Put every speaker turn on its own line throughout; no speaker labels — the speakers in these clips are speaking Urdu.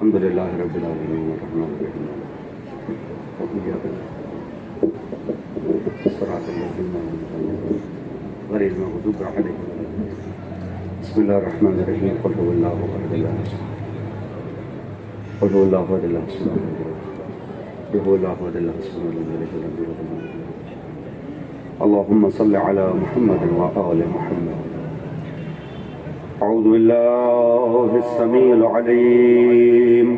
الحمد لله رب العالمين الرحمن الرحيم وإياك نستعين الصراط الذين أنعمت عليهم غير المغضوب عليهم ولا الضالين بسم الله الرحمن الرحيم قل هو الله أحد الله الصمد قل هو الله أحد الله الصمد قل هو الله أحد الله الصمد لم يلد ولم يولد ولم يكن له كفوا أحد اللهم صل على محمد وآل محمد أعوذ بالله السميع العليم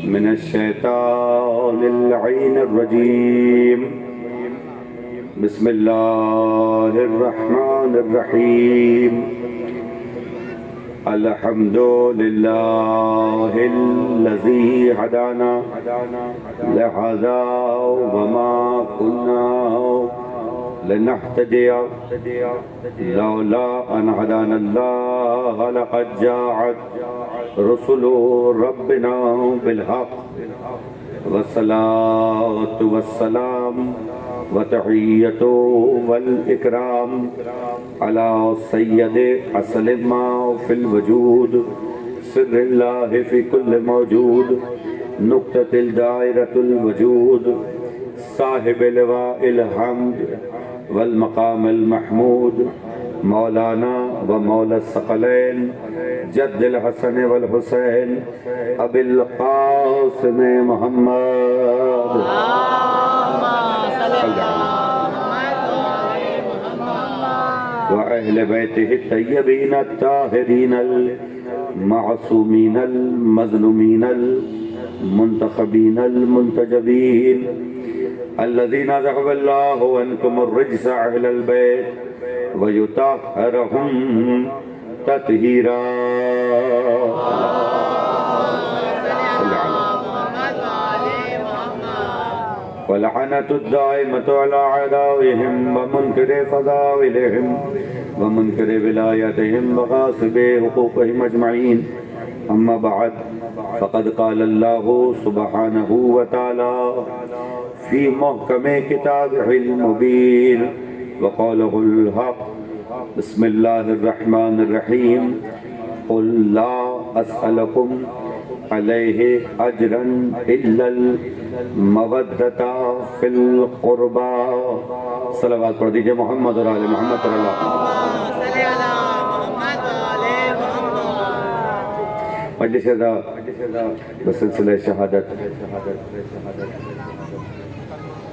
من الشيطان اللعين الرجيم بسم الله الرحمن الرحيم الحمد لله الذي هدانا لهذا وما كنا لنهتدي لولا أن هدانا الله لقد جاءت رسل ربنا بالحق والصلاة والسلام وتحية والإكرام على سيد أصل ما في الوجود سر الله في كل موجود نقطة الدائرة الوجود صاحب لواء الحمد والمقام المحمود مولانا ومولا الثقلين جد الحسن والحسين ابی القاسم محمد وأهل بيته الطيبين الطاهرين المعصومين المظلومين المنتخبين المنتجبين الذين ذهب الله عنكم الرجس أهل البيت ويطهرهم تطهيرا ولعنة الدائمة على أعدائهم ومنكر فضائلهم ومنكر ولايتهم وغاصب حقوقهم أجمعين أما بعد فقد قال الله سبحانه وتعالى في محكم كتابه المبين وقاله الحق بسم الله الرحمن الرحيم قل لا أسألكم عليه أجرا إلا المودة في القربى صلوات پڑھ دیجئے محمد اور آل محمد صلی اللہ مجلس ادا بسلسلہ شہادت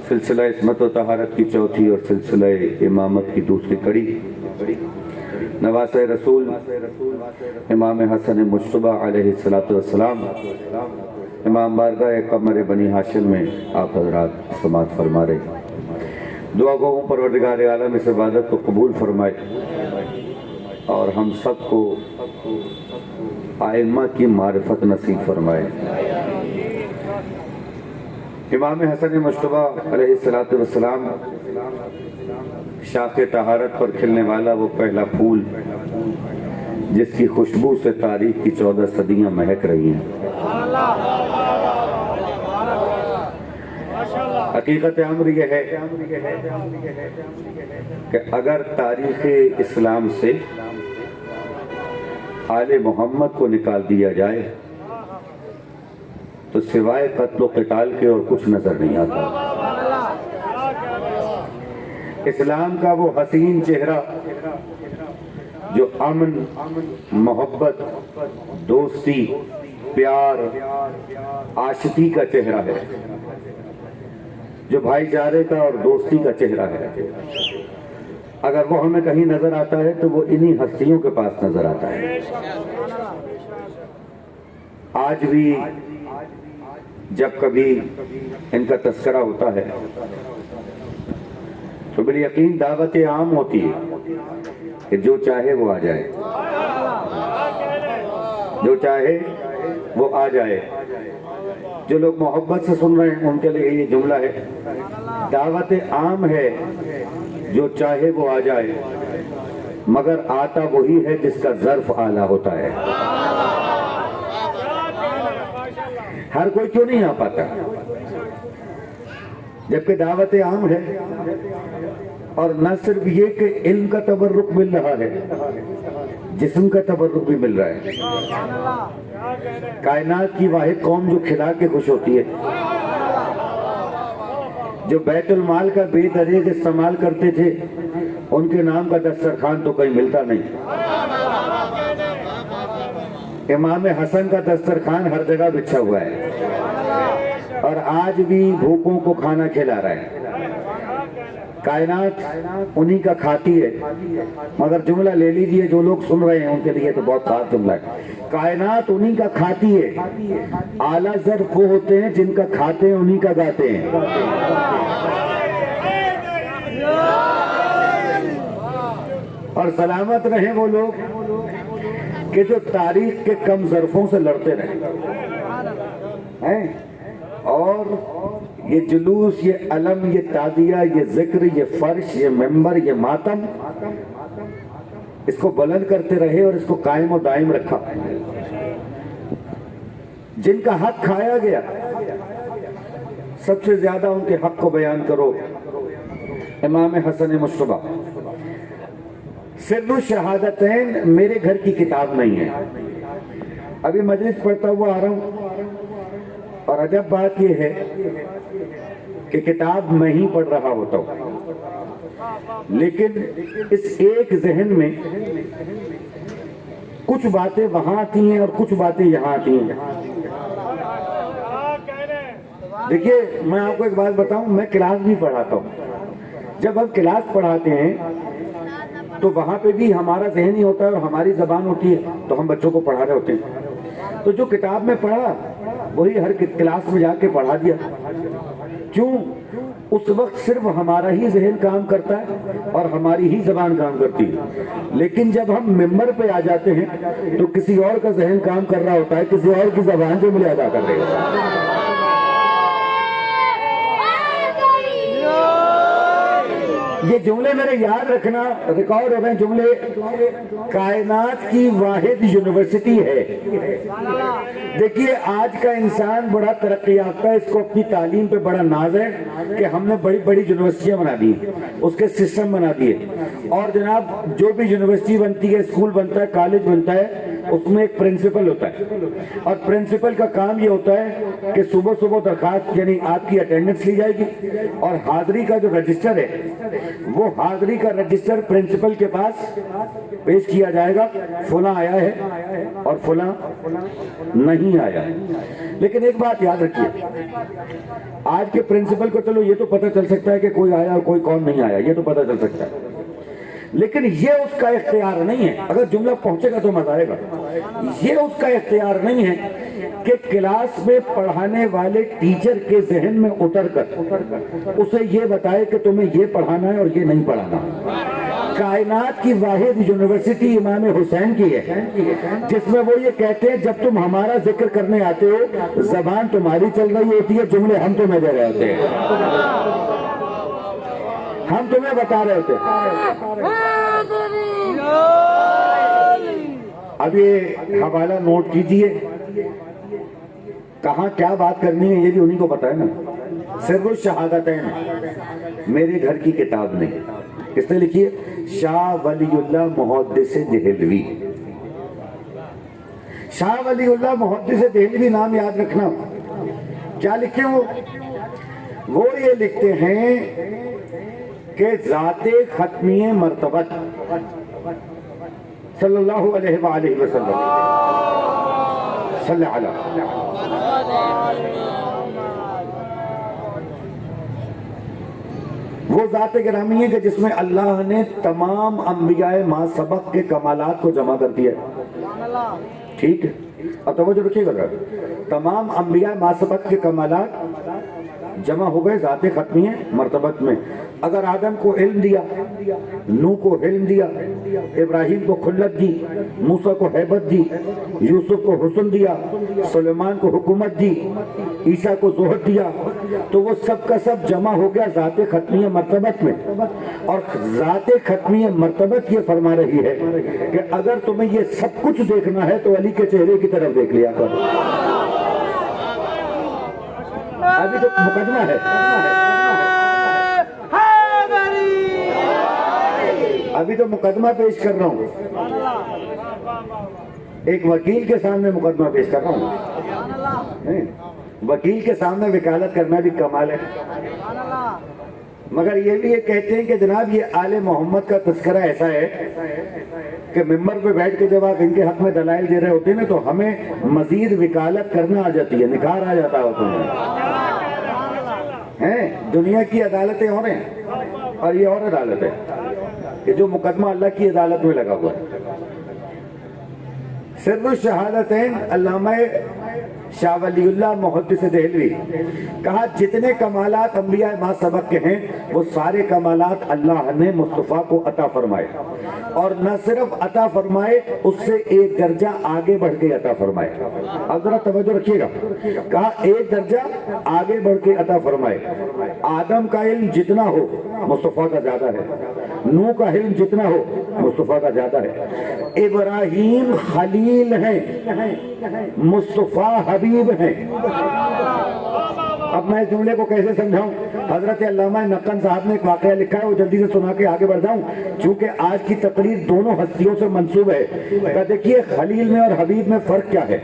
سلسلہ عصمت و طہارت کی چوتھی اور سلسلہ امامت کی دوسری کڑی نواسہ رسول امام حسن مجتبیٰ علیہ السلام امام بارگاہ قمر بنی ہاشم میں آپ حضرات سماعت فرما رہے دعا گو پروردگار عالم اس عبادت کو قبول فرمائے اور ہم سب کو ائمہ کی معرفت نصیب فرمائے امام حسن مجتبیٰ علیہ السلام شاخ طہارت پر کھلنے والا وہ پہلا پھول جس کی خوشبو سے تاریخ کی 14 صدیاں مہک رہی ہیں حقیقت امر یہ ہے کہ اگر تاریخ اسلام سے آل محمد کو نکال دیا جائے تو سوائے قتل و قتال کے اور کچھ نظر نہیں آتا اسلام کا وہ حسین چہرہ جو امن محبت دوستی پیار عاشقی کا چہرہ ہے جو بھائی چارے کا اور دوستی کا چہرہ ہے اگر وہ ہمیں کہیں نظر آتا ہے تو وہ انہی ہستیوں کے پاس نظر آتا ہے آج بھی جب کبھی ان کا تذکرہ ہوتا ہے تو بالیقین دعوت عام ہوتی ہے کہ جو چاہے وہ آ جائے جو چاہے وہ آ جائے جو لوگ محبت سے سن رہے ہیں ان کے لیے یہ جملہ ہے دعوت عام ہے جو چاہے وہ آ جائے مگر آتا وہی ہے جس کا ظرف اعلیٰ ہوتا ہے ہر کوئی کیوں نہیں آ پاتا جبکہ دعوت عام ہے اور نہ صرف یہ کہ علم کا تبرک مل رہا ہے جسم کا تبرک بھی مل رہا ہے. کائنات کی واحد قوم جو کھلا کے خوش ہوتی ہے، جو بیت المال کا بے دریغ استعمال کرتے تھے، ان کے نام کا دسترخوان تو کہیں ملتا نہیں. امام حسن کا دسترخوان ہر جگہ بچھا ہوا ہے اور آج بھی بھوکوں کو کھانا کھلا رہا ہے. کائنات انہی کا کھاتی ہے. مگر جملہ لے لیجئے، جو لوگ سن رہے ہیں ان کے لیے تو بہت خاص جملہ ہے. کائنات انہی کا کھاتی ہے. اعلیٰ ظرف وہ ہوتے ہیں جن کا کھاتے ہیں انہی کا گاتے ہیں. اور سلامت رہیں وہ لوگ کہ جو تاریخ کے کم ظرفوں سے لڑتے رہے ہیں. اور یہ جلوس، یہ علم، یہ تعزیہ، یہ ذکر، یہ فرش، یہ منبر، یہ ماتم، اس کو بلند کرتے رہے اور اس کو قائم و دائم رکھا. جن کا حق کھایا گیا، سب سے زیادہ ان کے حق کو بیان کرو. امام حسن مشتبہ. سر الشہادتین میرے گھر کی کتاب نہیں ہے. ابھی مجلس پڑھتا ہوا آ رہا ہوں، اور عجب بات یہ ہے کہ کتاب میں ہی پڑھ رہا ہوتا ہوں، لیکن اس ایک ذہن میں کچھ باتیں وہاں آتی ہیں اور کچھ باتیں یہاں آتی ہیں. دیکھیے، میں آپ کو ایک بات بتاؤں، میں کلاس بھی پڑھاتا ہوں. جب ہم کلاس پڑھاتے ہیں تو وہاں پہ بھی ہمارا ذہن ہی ہوتا ہے اور ہماری زبان ہوتی ہے، تو ہم بچوں کو پڑھا رہے ہوتے ہیں. تو جو کتاب میں پڑھا وہی ہر کلاس میں جا کے پڑھا دیا. کیوں؟ اس وقت صرف ہمارا ہی ذہن کام کرتا ہے اور ہماری ہی زبان کام کرتی ہے. لیکن جب ہم ممبر پہ آ جاتے ہیں تو کسی اور کا ذہن کام کر رہا ہوتا ہے، کسی اور کی زبان جو ملے ادا کر رہی ہوتا ہے. یہ جملے میرے یاد رکھنا، ریکارڈ ہو گئے جملے. کائنات کی واحد یونیورسٹی ہے. دیکھیے، آج کا انسان بڑا ترقی یافتہ ہے، اس کو اپنی تعلیم پہ بڑا ناز ہے کہ ہم نے بڑی بڑی یونیورسٹیاں بنا دی، اس کے سسٹم بنا دیے. اور جناب، جو بھی یونیورسٹی بنتی ہے، اسکول بنتا ہے، کالج بنتا ہے، اس میں ایک پرنسپل ہوتا ہے. اور پرنسپل کا کام یہ ہوتا ہے کہ صبح صبح درخواست، یعنی آپ کی اٹینڈنس لی جائے گی، اور حاضری کا جو رجسٹر ہے، وہ حاضری کا رجسٹر پرنسپل کے پاس پیش کیا جائے گا. فلاں آیا ہے اور فلاں نہیں آیا. لیکن ایک بات یاد رکھیے، آج کے پرنسپل کو چلو یہ تو پتہ چل سکتا ہے کہ کوئی آیا اور کوئی کون نہیں آیا، یہ تو پتہ چل سکتا ہے، لیکن یہ اس کا اختیار نہیں ہے. اگر جملہ پہنچے گا تو مزہ آئے گا. یہ اس کا اختیار نہیں ہے کہ کلاس میں پڑھانے والے ٹیچر کے ذہن میں اتر کر اسے یہ بتائے کہ تمہیں یہ پڑھانا ہے اور یہ نہیں پڑھانا. کائنات کی واحد یونیورسٹی امام حسین کی ہے، جس میں وہ یہ کہتے ہیں جب تم ہمارا ذکر کرنے آتے ہو، زبان تمہاری چل رہی ہوتی ہے، جملے ہم تمہیں دے رہے ہوتے ہیں، ہم تمہیں بتا رہے ہوتے ہیں. اب یہ حوالہ نوٹ کیجئے، کہاں کیا بات کرنی ہے یہ بھی انہی کو پتا ہے نا. سر الشہادتین میرے گھر کی کتاب نہیں. کس نے لکھی ہے؟ شاہ ولی اللہ محدث دہلوی. شاہ ولی اللہ محدث دہلوی نام یاد رکھنا. کیا لکھتے ہیں وہ یہ لکھتے ہیں کہ ذات ختمی مرتبت صلی اللہ علیہ وآلہ وسلم، صلی اللہ وہ ذات گرامی ہے کہ جس میں اللہ نے تمام انبیاء ما سبق کے کمالات کو جمع کر دیا. ٹھیک ہے، اور توجہ رکھیے گا، تمام انبیاء ما سبق کے کمالات جمع ہو گئے ذات ختمی مرتبت میں. اگر آدم کو علم دیا، نوح کو علم دیا، ابراہیم کو خلت دی، موسیٰ کو ہیبت دی، یوسف کو حسن دیا، سلیمان کو حکومت دی، عیسیٰ کو زہد دیا، تو وہ سب کا سب جمع ہو گیا ذات ختمی مرتبت میں. اور ذات ختمی مرتبت یہ فرما رہی ہے کہ اگر تمہیں یہ سب کچھ دیکھنا ہے تو علی کے چہرے کی طرف دیکھ لیا کرو. ابھی تو مقدمہ ہے، ابھی تو مقدمہ پیش کر رہا ہوں. ایک وکیل کے سامنے مقدمہ پیش کر رہا ہوں. وکیل کے سامنے وکالت کرنا بھی کمال ہے. مگر یہ بھی یہ کہتے ہیں کہ جناب یہ آل محمد کا تذکرہ ایسا ہے کہ ممبر پہ بیٹھ کے جب آپ ان کے حق میں دلائل دے رہے ہوتے ہیں نا تو ہمیں مزید وکالت کرنا آ جاتی ہے, نکھار آ جاتا ہے تمہیں. دنیا کی عدالتیں اور ہیں اور یہ اور عدالت ہے کہ جو مقدمہ اللہ کی عدالت میں لگا ہوا ہے. سر الشہادتین علامہ شاہ ولی اللہ محدث دہلوی کہا جتنے کمالات انبیاء ما سبق کے ہیں وہ سارے کمالات اللہ نے مصطفیٰ کو عطا فرمائے, اور نہ صرف عطا فرمائے اس سے ایک درجہ آگے بڑھ کے عطا فرمائے. اب ذرا توجہ رکھیے گا, کہا ایک درجہ آگے بڑھ کے عطا فرمائے. آدم کا علم جتنا ہو مصطفیٰ کا زیادہ ہے, نوح کا علم جتنا ہو مصطفیٰ کا زیادہ ہے, ابراہیم خلیل ہیں, مصطفیٰ حبیب ہیں. اب میں اس جملے کو کیسے سمجھاؤں؟ حضرت علامہ نقن صاحب نے ایک واقعہ لکھا ہے, وہ جلدی سے سنا کے آگے بڑھ جاؤں چونکہ آج کی تقریر دونوں ہستیوں سے منسوب ہے. کہ دیکھیے خلیل میں اور حبیب میں فرق کیا ہے.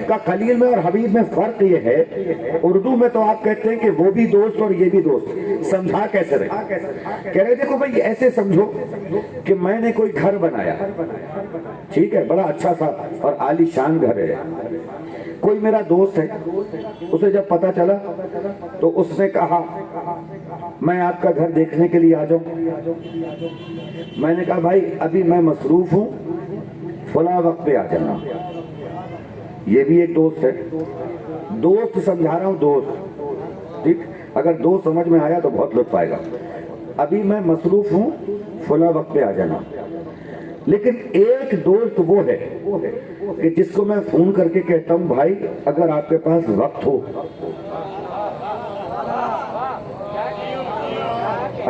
کہ خلیل میں اور حبیب میں فرق یہ ہے, اردو میں تو آپ کہتے ہیں کہ وہ بھی دوست اور یہ بھی دوست, سمجھا کیسے رہے؟ کہہ رہے دیکھو بھائی ایسے سمجھو کہ میں نے کوئی گھر بنایا, ٹھیک ہے, بڑا اچھا سا اور عالی شان گھر ہے. کوئی میرا دوست ہے, اسے جب پتا چلا تو اس نے کہا میں آپ کا گھر دیکھنے کے لیے آ جاؤں. میں نے کہا بھائی ابھی میں مصروف ہوں, فلاں وقت پہ آ جانا. یہ بھی ایک دوست ہے, دوست سمجھا رہا ہوں دوست, ٹھیک, اگر دوست سمجھ میں آیا تو بہت لطف آئے گا. ابھی میں مصروف ہوں, فلاں وقت پہ آ جانا. لیکن ایک دوست وہ ہے کہ جس کو میں فون کر کے کہتا ہوں بھائی اگر آپ کے پاس وقت ہو,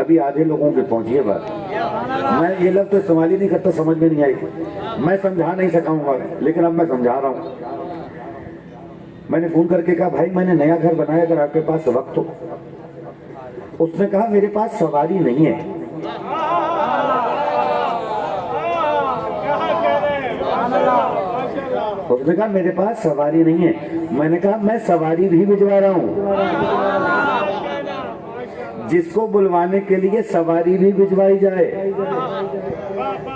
ابھی آدھے لوگوں کی پہنچی ہے بات, میں یہ لفظ تو استعمال ہی نہیں کرتا, سمجھ میں نہیں آئی, میں سمجھا نہیں سکاؤں گا لیکن اب میں سمجھا رہا ہوں. میں نے فون کر کے کہا بھائی میں نے نیا گھر بنایا, اگر آپ کے پاس وقت ہو. اس نے کہا میرے پاس سواری نہیں ہے. اس نے کہا میرے پاس سواری نہیں ہے. میں نے کہا میں سواری بھی بھجوا رہا ہوں, جس کو بلوانے کے لیے سواری بھی بھجوائی جائے.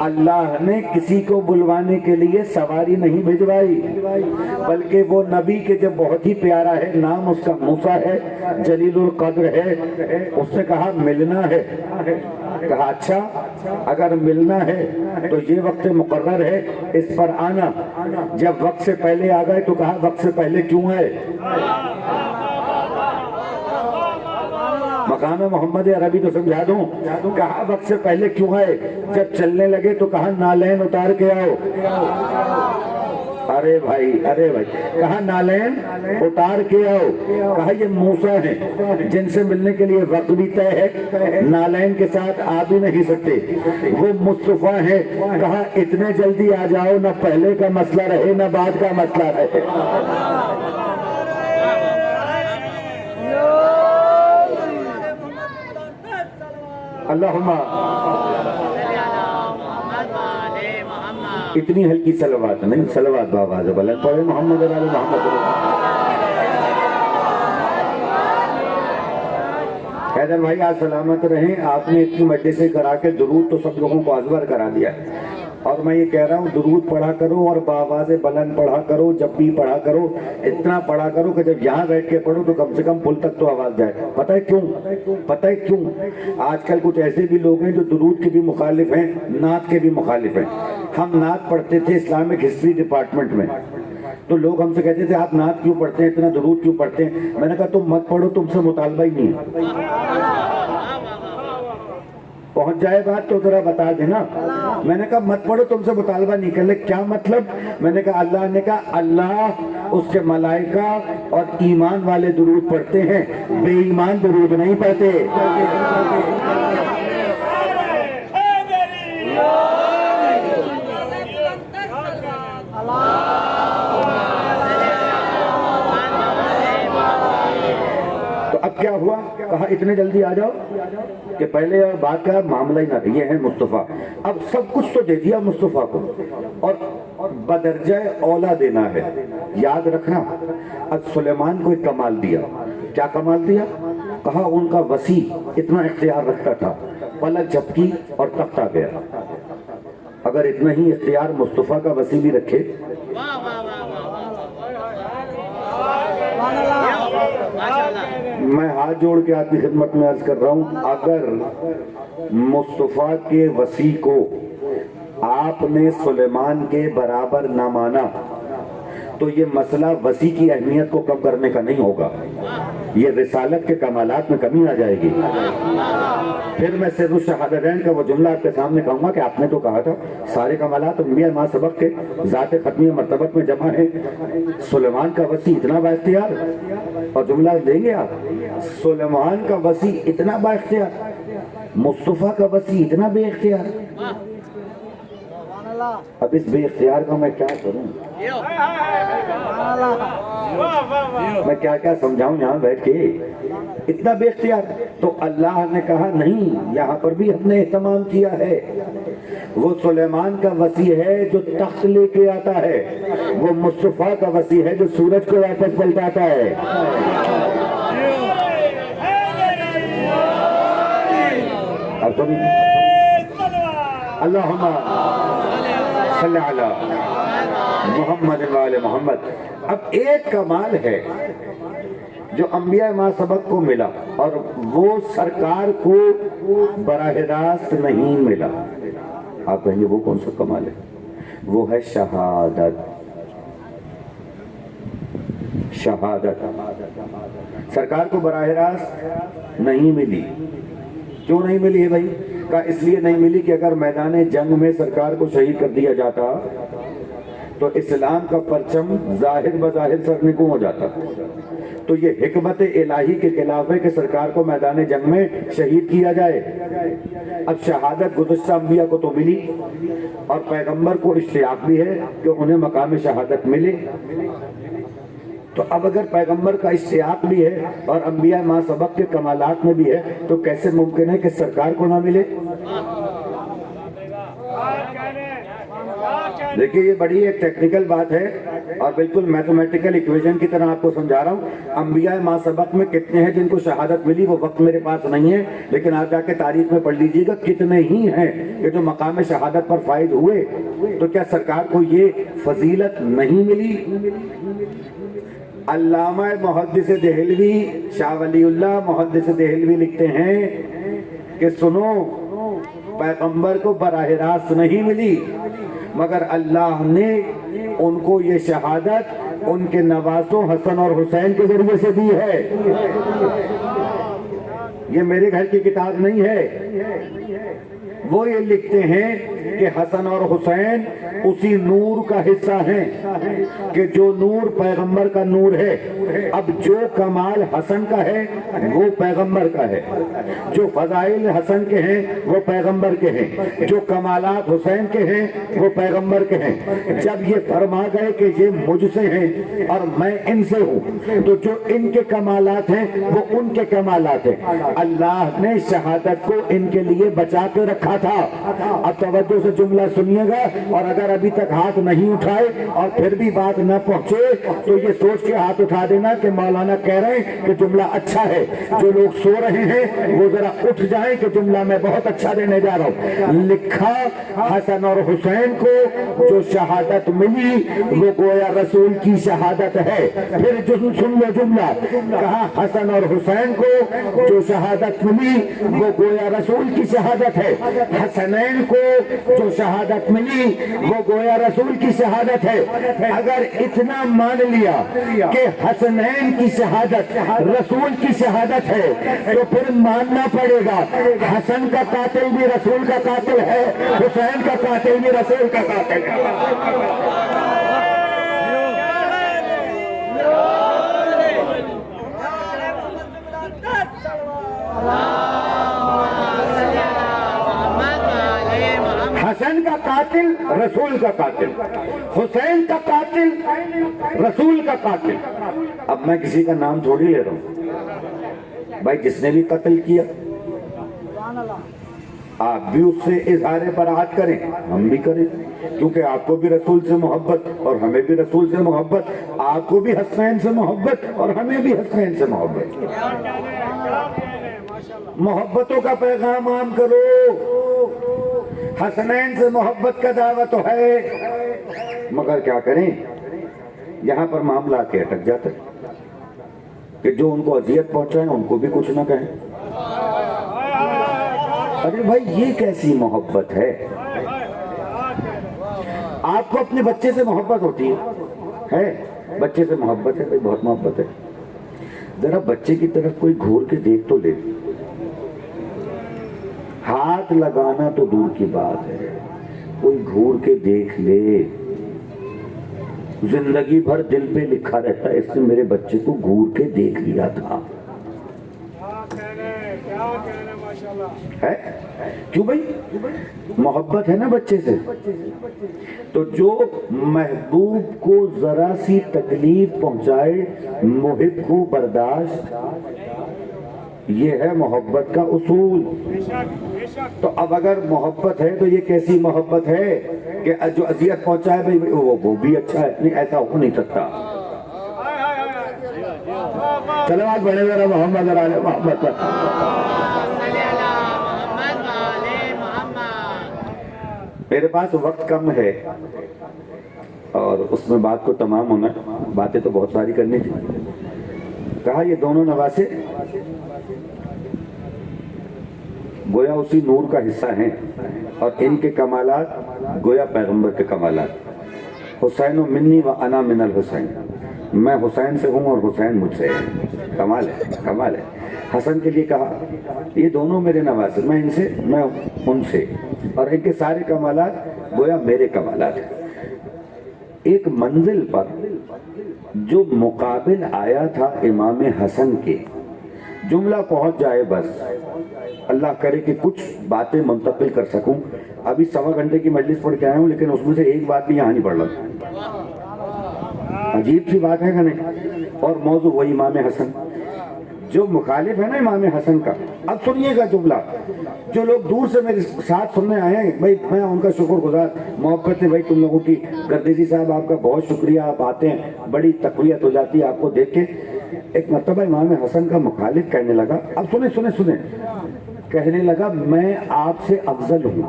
اللہ نے کسی کو بلوانے کے لیے سواری نہیں بھجوائی, بلکہ وہ نبی کے جو بہت ہی پیارا ہے, نام اس کا موسیٰ ہے, جلیل القدر ہے, اس نے کہا ملنا ہے. کہا اچھا اگر ملنا ہے تو یہ وقت مقرر ہے, اس پر آنا. جب وقت سے پہلے آ گئے تو کہا وقت سے پہلے کیوں آئے؟ مقام محمد عربی تو سمجھا دوں. کہا وقت سے پہلے کیوں آئے؟ جب چلنے لگے تو کہا نالین اتار کے آؤ. ارے بھائی کہا نالین اتار کے آؤ. کہا یہ موسیٰ ہیں جن سے ملنے کے لیے وقت بھی طے ہے, نالین کے ساتھ آ بھی نہیں سکتے. وہ مصطفیٰ ہیں. کہا اتنے جلدی آ جاؤ, نہ پہلے کا مسئلہ رہے نہ بعد کا مسئلہ رہے. اللہم اتنی ہلکی صلوات نہیں, صلوات بآواز بلند پڑھے محمد علی محمد. حیدر بھائی آپ سلامت رہیں, آپ نے اتنی مجلسیں کرا کے درود تو سب لوگوں کو ازبر کرا دیا, اور میں یہ کہہ رہا ہوں درود پڑھا کرو اور بآواز بلند پڑھا کرو. جب بھی پڑھا کرو اتنا پڑھا کرو کہ جب یہاں بیٹھ کے پڑھو تو کم سے کم پل تک تو آواز جائے. پتہ ہے کیوں؟ پتہ ہے کیوں؟ آج کل کچھ ایسے بھی لوگ ہیں جو درود کے بھی مخالف ہیں, نعت کے بھی مخالف ہیں. ہم نعت پڑھتے تھے اسلامک ہسٹری ڈپارٹمنٹ میں, تو لوگ ہم سے کہتے تھے آپ نعت کیوں پڑھتے ہیں, اتنا درود کیوں پڑھتے ہیں؟ میں نے کہا تم مت پڑھو, تم سے مطالبہ ہی نہیں ہے. پہنچ جائے بات تو ذرا بتا دینا. میں نے کہا مت پڑھو, تم سے مطالبہ نہیں کر لے. کیا مطلب؟ میں نے کہا اللہ نے کہا اللہ اس کے ملائکہ اور ایمان والے درود پڑھتے ہیں, بے ایمان درود نہیں پڑھتے. تو اب کیا ہوا؟ کہا اتنے جلدی آ جاؤ کہ پہلے اور بات کا معاملہ ہی نہ. یہ ہے مصطفیٰ. اب سب کچھ تو دے دیا مصطفیٰ کو, بدرجہ اولا دینا ہے. یاد رکھنا اب سلیمان کو ایک کمال دیا. کیا کمال دیا؟ کہا ان کا وسیع اتنا اختیار رکھتا تھا، پلک جھپکی اور تخت آ گیا. اگر اتنا ہی اختیار مصطفیٰ کا وسیع بھی رکھے، میں ہاتھ جوڑ کے آپ کی خدمت میں عرض کر رہا ہوں، اگر مصطفیٰ کے وسیع کو آپ نے سلیمان کے برابر نہ مانا تو یہ مسئلہ وسیع کی اہمیت کو کم کرنے کا نہیں ہوگا، یہ رسالت کے کمالات میں کمی آ جائے گی. پھر میں سر الشہادتین کا وہ جملہ آپ کے سامنے کہوں گا کہ آپ نے تو کہا تھا سارے کمالات انبیاء ما سبق کے ذات ختمی مرتبت میں جمع ہیں. سلیمان کا وسیع اتنا با اختیار، اور جملہ دیں گے آپ، سلیمان کا وسیع اتنا با اختیار، مصطفیٰ کا وسیع اتنا بے اختیار. اب اس بے اختیار کو میں کیا کروں، میں کیا کیا سمجھاؤں یہاں بیٹھ کے. اتنا بے اختیار. تو اللہ نے کہا نہیں، یہاں پر بھی ہم نے اہتمام کیا ہے. وہ سلیمان کا وسیع ہے جو تخت لے کے آتا ہے، وہ مصطفیٰ کا وسیع ہے جو سورج کو واپس پلٹاتا ہے. اب تو اللہم صلی علی محمد وآل محمد. اب ایک کمال ہے جو انبیاء ما سبق کو ملا اور وہ سرکار کو براہ راست نہیں ملا. آپ کہیں گے وہ کون سا کمال ہے؟ وہ ہے شہادت. شہادت سرکار کو براہ راست نہیں ملی. کیوں نہیں ملی ہے بھائی؟ کہا اس لیے نہیں ملی کہ اگر میدان جنگ میں سرکار کو شہید کر دیا جاتا تو اسلام کا پرچم ظاہر بظاہر سرنگوں ہو جاتا. تو یہ حکمت الہی کے خلاف ہے کہ سرکار کو میدان جنگ میں شہید کیا جائے. اب شہادت گزشتہ انبیاء کو تو ملی اور پیغمبر کو اشتیاق بھی ہے کہ انہیں مقام شہادت ملے. تو اب اگر پیغمبر کا اشتیاق بھی ہے اور انبیاء ما سبق کے کمالات میں بھی ہے تو کیسے ممکن ہے کہ سرکار کو نہ ملے؟ دیکھیے یہ بڑی ایک ٹیکنیکل بات ہے اور بالکل میتھمیٹیکل ایکویشن کی طرح آپ کو سمجھا رہا ہوں. انبیاء ما سبق میں کتنے ہیں جن کو شہادت ملی؟ وہ وقت میرے پاس نہیں ہے، لیکن آپ جا کے تاریخ میں پڑھ لیجئے گا کتنے ہی ہیں کہ جو مقام شہادت پر فائز ہوئے. تو کیا سرکار کو یہ فضیلت نہیں ملی؟ علامہ محدث دہلوی شاہ ولی اللہ محدث دہلوی لکھتے ہیں کہ سنو، پیغمبر کو براہ راست نہیں ملی مگر اللہ نے ان کو یہ شہادت ان کے نواسوں حسن اور حسین کے ذریعے سے دی ہے. یہ میرے گھر کی کتاب نہیں ہے. وہ یہ لکھتے ہیں کہ حسن اور حسین اسی نور کا حصہ ہیں کہ جو نور پیغمبر کا نور ہے. اب جو کمال حسن کا ہے وہ پیغمبر کا ہے، جو فضائل حسن کے ہیں وہ پیغمبر کے ہیں، جو کمالات حسین کے ہیں وہ پیغمبر کے ہیں. جب یہ فرما گئے کہ یہ مجھ سے ہیں اور میں ان سے ہوں تو جو ان کے کمالات ہیں وہ ان کے کمالات ہیں. اللہ نے شہادت کو ان کے لیے بچا کے رکھا تھا. اب توجہ سے جملہ سنیے گا، اور اگر ابھی تک ہاتھ نہیں اٹھائے اور پھر بھی بات نہ پہنچے تو یہ سوچ کے ہاتھ اٹھا دینا کہ مولانا کہہ رہے ہیں کہ جملہ اچھا ہے. جو لوگ سو رہے ہیں وہ ذرا اٹھ جائیں کہ جملہ میں بہت اچھا دینے جا رہا ہوں. لکھا حسن اور حسین کو جو شہادت ملی وہ گویا رسول کی شہادت ہے. پھر سن لو جملہ، کہا حسن اور حسین کو جو شہادت ملی وہ گویا رسول کی شہادت ہے. حسنین کو جو شہادت ملی وہ گویا رسول کی شہادت ہے. اگر اتنا مان لیا کہ حسنین کی شہادت رسول کی شہادت ہے تو پھر ماننا پڑے گا حسن کا قاتل بھی رسول کا قاتل ہے، حسین کا قاتل بھی رسول کا قاتل ہے. حسن کا قاتل رسول کا قاتل، حسین کا قاتل رسول کا قاتل. اب میں کسی کا نام تھوڑی لے رہا ہوں بھائی، جس نے بھی قتل کیا آپ بھی اس سے اظہار براعت کریں، ہم بھی کریں، کیونکہ آپ کو بھی رسول سے محبت اور ہمیں بھی رسول سے محبت، آپ کو بھی حسنین سے محبت اور ہمیں بھی حسنین سے محبت۔ محبتوں کا پیغام عام کرو، حسنین سے محبت کا دعویٰ تو ہے، مگر کیا کریں، یہاں پر معاملہ کے اٹک جاتا ہے کہ جو ان کو اذیت پہنچائیں ان کو بھی کچھ نہ کہیں۔ ارے بھائی یہ کیسی محبت ہے؟ آپ کو اپنے بچے سے محبت ہوتی ہے، بچے سے محبت ہے، بہت محبت ہے، ذرا بچے کی طرف کوئی گھور کے دیکھ تو لے، ہاتھ لگانا تو دور کی بات ہے، کوئی گھور کے دیکھ لے، زندگی بھر دل پہ لکھا رہتا ہے اس نے میرے بچے کو گھور کے دیکھ لیا تھا، ہے کیوں بھائی؟ محبت ہے نا بچے سے، تو جو محبوب کو ذرا سی تکلیف پہنچائے محب کو برداشت، یہ ہے محبت کا اصول۔ تو اب اگر محبت ہے تو یہ کیسی محبت ہے کہ جو اذیت پہنچائے بھائی وہ بھی اچھا ہے؟ نہیں، ایسا ہو نہیں سکتا۔ چلو آج بڑے ذرا محمد اور آل محمد پر۔ میرے پاس وقت کم ہے اور اس میں بات کو تمام ہونا، باتیں تو بہت ساری کرنی تھی۔ کہا یہ دونوں نواسے گویا اسی نور کا حصہ ہیں اور ان کے کمالات گویا پیغمبر کے کمالات۔ حسین منی و انا من الحسین، میں حسین سے ہوں اور حسین مجھ سے ہے۔ کمال ہے، کمال ہے۔ حسن کے لیے کہا یہ دونوں میرے نواسے، میں ان سے، میں ان سے، اور ان کے سارے کمالات گویا میرے کمالات ہیں۔ ایک منزل پر جو مقابل آیا تھا امام حسن کے، جملہ پہنچ جائے بس، اللہ کرے کہ کچھ باتیں منتقل کر سکوں۔ ابھی 1.25 گھنٹے کی مجلس پڑھ کے آیا ہوں لیکن اس میں سے ایک بات بھی یہاں نہیں پڑھ رہا، عجیب سی بات ہے کہ نہیں؟ اور موضوع وہی امام حسن، جو مخالف ہے نا امام حسن کا۔ اب سنیے گا جملہ، جو لوگ دور سے میرے ساتھ سننے آئے ہیں، بھائی میں ان کا شکر گزار، محبت ہے بھائی تم لوگوں کی۔ گردیسی صاحب آپ کا بہت شکریہ، آپ آتے ہیں، بڑی تقویت ہو جاتی ہے آپ کو دیکھ کے۔ ایک مرتبہ امام حسن کا مخالف کہنے لگا، اب سنیں سنیں سنیں، کہنے لگا میں آپ سے افضل ہوں،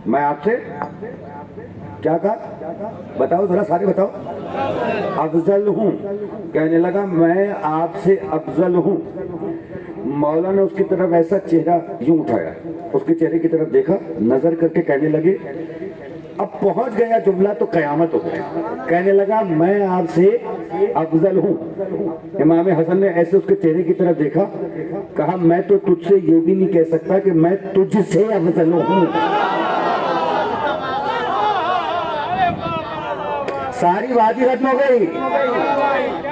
میں آپ سے کیا کہا؟ بتاؤ ذرا، سارے بتاؤ۔ افضل ہوں، کہنے لگا میں آپ سے افضل ہوں۔ مولا نے اس کی طرف ایسا چہرہ یوں اٹھایا، اس کے چہرے کی طرف دیکھا، نظر کر کے کہنے لگے، اب پہنچ گیا جملہ تو قیامت ہو گئی۔ کہنے لگا میں آپ سے افضل ہوں۔ امام حسن نے ایسے اس کے چہرے کی طرف دیکھا، کہا میں تو تجھ سے یہ بھی نہیں کہہ سکتا کہ میں تجھ سے افضل ہوں۔ ساری بات ہی ختم ہو گئی۔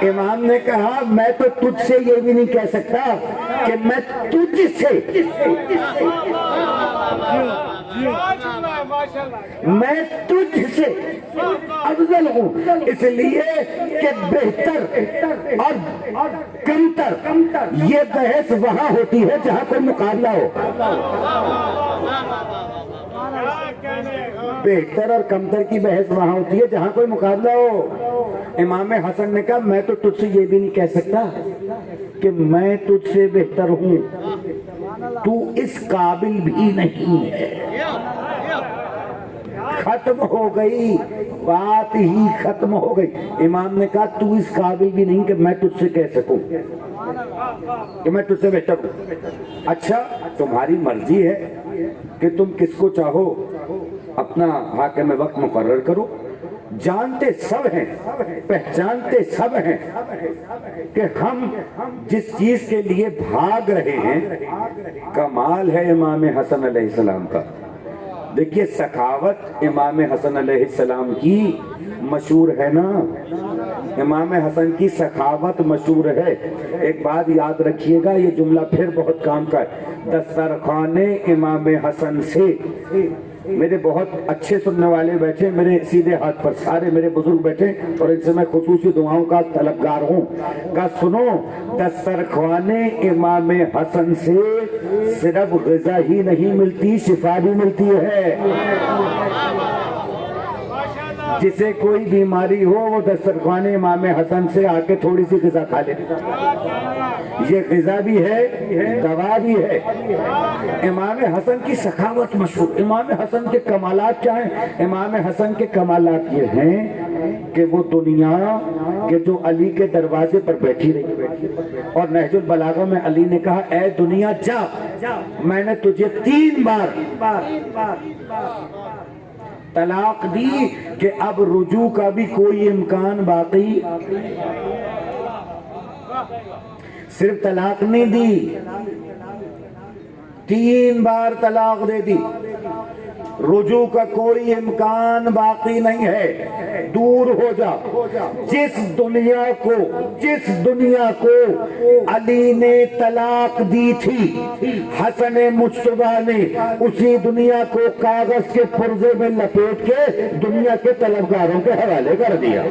امام نے کہا میں تو تجھ سے یہ بھی نہیں کہہ سکتا کہ میں تجھ سے، میں تجھ سے افضل ہوں، اس لیے کہ بہتر اور کمتر یہ بحث وہاں ہوتی ہے جہاں کوئی مقابلہ ہو۔ بہتر اور کمتر کی بحث وہاں ہوتی ہے جہاں کوئی مقابلہ ہو۔ امام حسن نے کہا میں تو تجھ سے یہ بھی نہیں کہہ سکتا کہ میں تجھ سے بہتر ہوں، تو اس قابل بھی نہیں ہے۔ ختم ہو گئی بات، ہی ختم ہو گئی۔ امام نے کہا تو اس قابل بھی نہیں کہ میں تجھ سے کہہ سکوں کہ میں تجھ سے بہتر ہوں۔ اچھا تمہاری مرضی ہے کہ تم کس کو چاہو اپنا حاکم وقت مقرر کرو، جانتے سب ہیں، پہچانتے سب ہیں کہ ہم جس چیز کے لیے بھاگ رہے ہیں کمال ہے امام حسن علیہ السلام کا۔ دیکھیے سخاوت امام حسن علیہ السلام کی مشہور ہے نا، امام حسن کی سخاوت مشہور ہے۔ ایک بات یاد رکھیے گا، یہ جملہ پھر بہت کام کا ہے، دسترخوان امام حسن سے۔ میرے بہت اچھے سننے والے بیٹھے میرے سیدھے ہاتھ پر، سارے میرے بزرگ بیٹھے اور ان سے میں خصوصی دعاؤں کا طلبگار ہوں۔ کہا سنو، دسترخوان امام حسن سے صرف غذا ہی نہیں ملتی، شفا بھی ملتی ہے۔ جسے کوئی بیماری ہو وہ دسترخوان امام حسن سے آ کے تھوڑی سی غذا کھا لے، یہ غذا بھی ہے، دوا بھی ہے۔ امام حسن کی سخاوت مشہور۔ امام حسن کے کمالات کیا ہیں؟ امام حسن کے کمالات یہ ہیں کہ وہ دنیا کہ جو علی کے دروازے پر بیٹھی رہی، اور نہج البلاغہ میں علی نے کہا اے دنیا جا، میں نے تجھے 3 بار طلاق دی کہ اب رجوع کا بھی کوئی امکان باقی، صرف طلاق نہیں دی، 3 بار طلاق دے دی، رجوع کا کوئی امکان باقی نہیں ہے، دور ہو جا۔ جس دنیا کو علی نے طلاق دی تھی حسن مجتبیٰ نے اسی دنیا کو کاغذ کے پرزے میں لپیٹ کے دنیا کے طلبگاروں کے حوالے کر دیا۔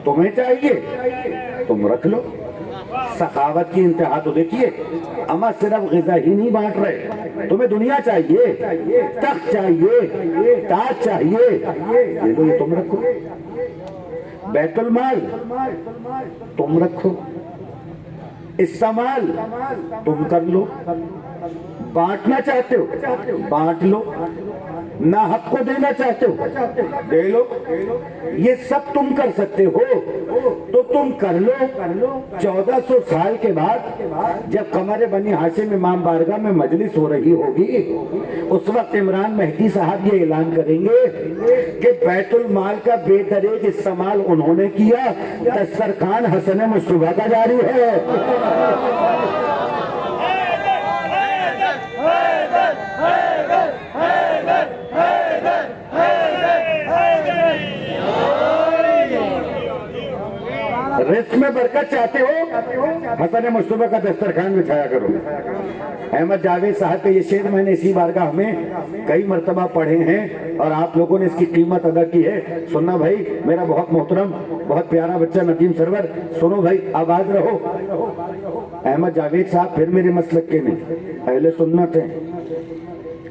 تمہیں چاہیے تم رکھ لو۔ سخاوت کی انتہا تو دیکھیے، اما صرف غذا ہی نہیں بانٹ رہے، تمہیں دنیا چاہیے، تخت چاہیے، تاج چاہیے، یہ لو، یہ تم رکھو۔ بیت المال تم رکھو، استعمال تم کر لو، بانٹنا چاہتے ہو بانٹ لو، نہ حق کو دینا چاہتے ہو دے لو، یہ سب تم کر سکتے ہو تو تم کر لو۔ 1400 سال کے بعد جب قمر بنی ہاشم امام بارگاہ میں مجلس ہو رہی ہوگی، اس وقت عمران مہدی صاحب یہ اعلان کریں گے کہ بیت المال کا بے دریغ استعمال انہوں نے کیا، دسترخوان حسن مجتبیٰ کا جاری ہے۔ رزق میں برکت چاہتے ہو، حسن مجتبیٰ کا دسترخوان بچھایا کرو۔ احمد جاوید صاحب کے یہ شعر میں نے اسی بارگاہ میں کئی مرتبہ پڑھے ہیں اور آپ لوگوں نے اس کی قیمت ادا کی ہے۔ سننا بھائی، میرا بہت محترم بہت پیارا بچہ ندیم سرور، سنو بھائی، آباد رہو۔ احمد جاوید صاحب پھر میرے مسلک کے نہیں، اہل سنت ہیں۔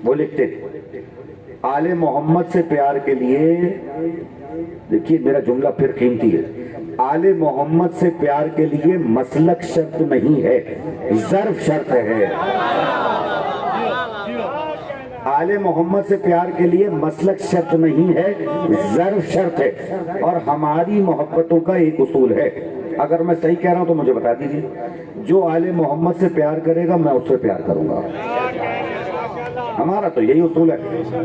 وہ لکھتے آل محمد سے پیار کے لیے، دیکھیے میرا جملہ پھر قیمتی ہے، آل محمد سے پیار کے لیے مسلک شرط نہیں ہے، ظرف شرط ہے۔ آل محمد سے پیار کے لیے مسلک شرط نہیں ہے، ظرف شرط ہے۔ اور ہماری محبتوں کا ایک اصول ہے، اگر میں صحیح کہہ رہا ہوں تو مجھے بتا دیجیے، جو آل محمد سے پیار کرے گا میں اس سے پیار کروں گا، ہمارا تو یہی اصول ہے۔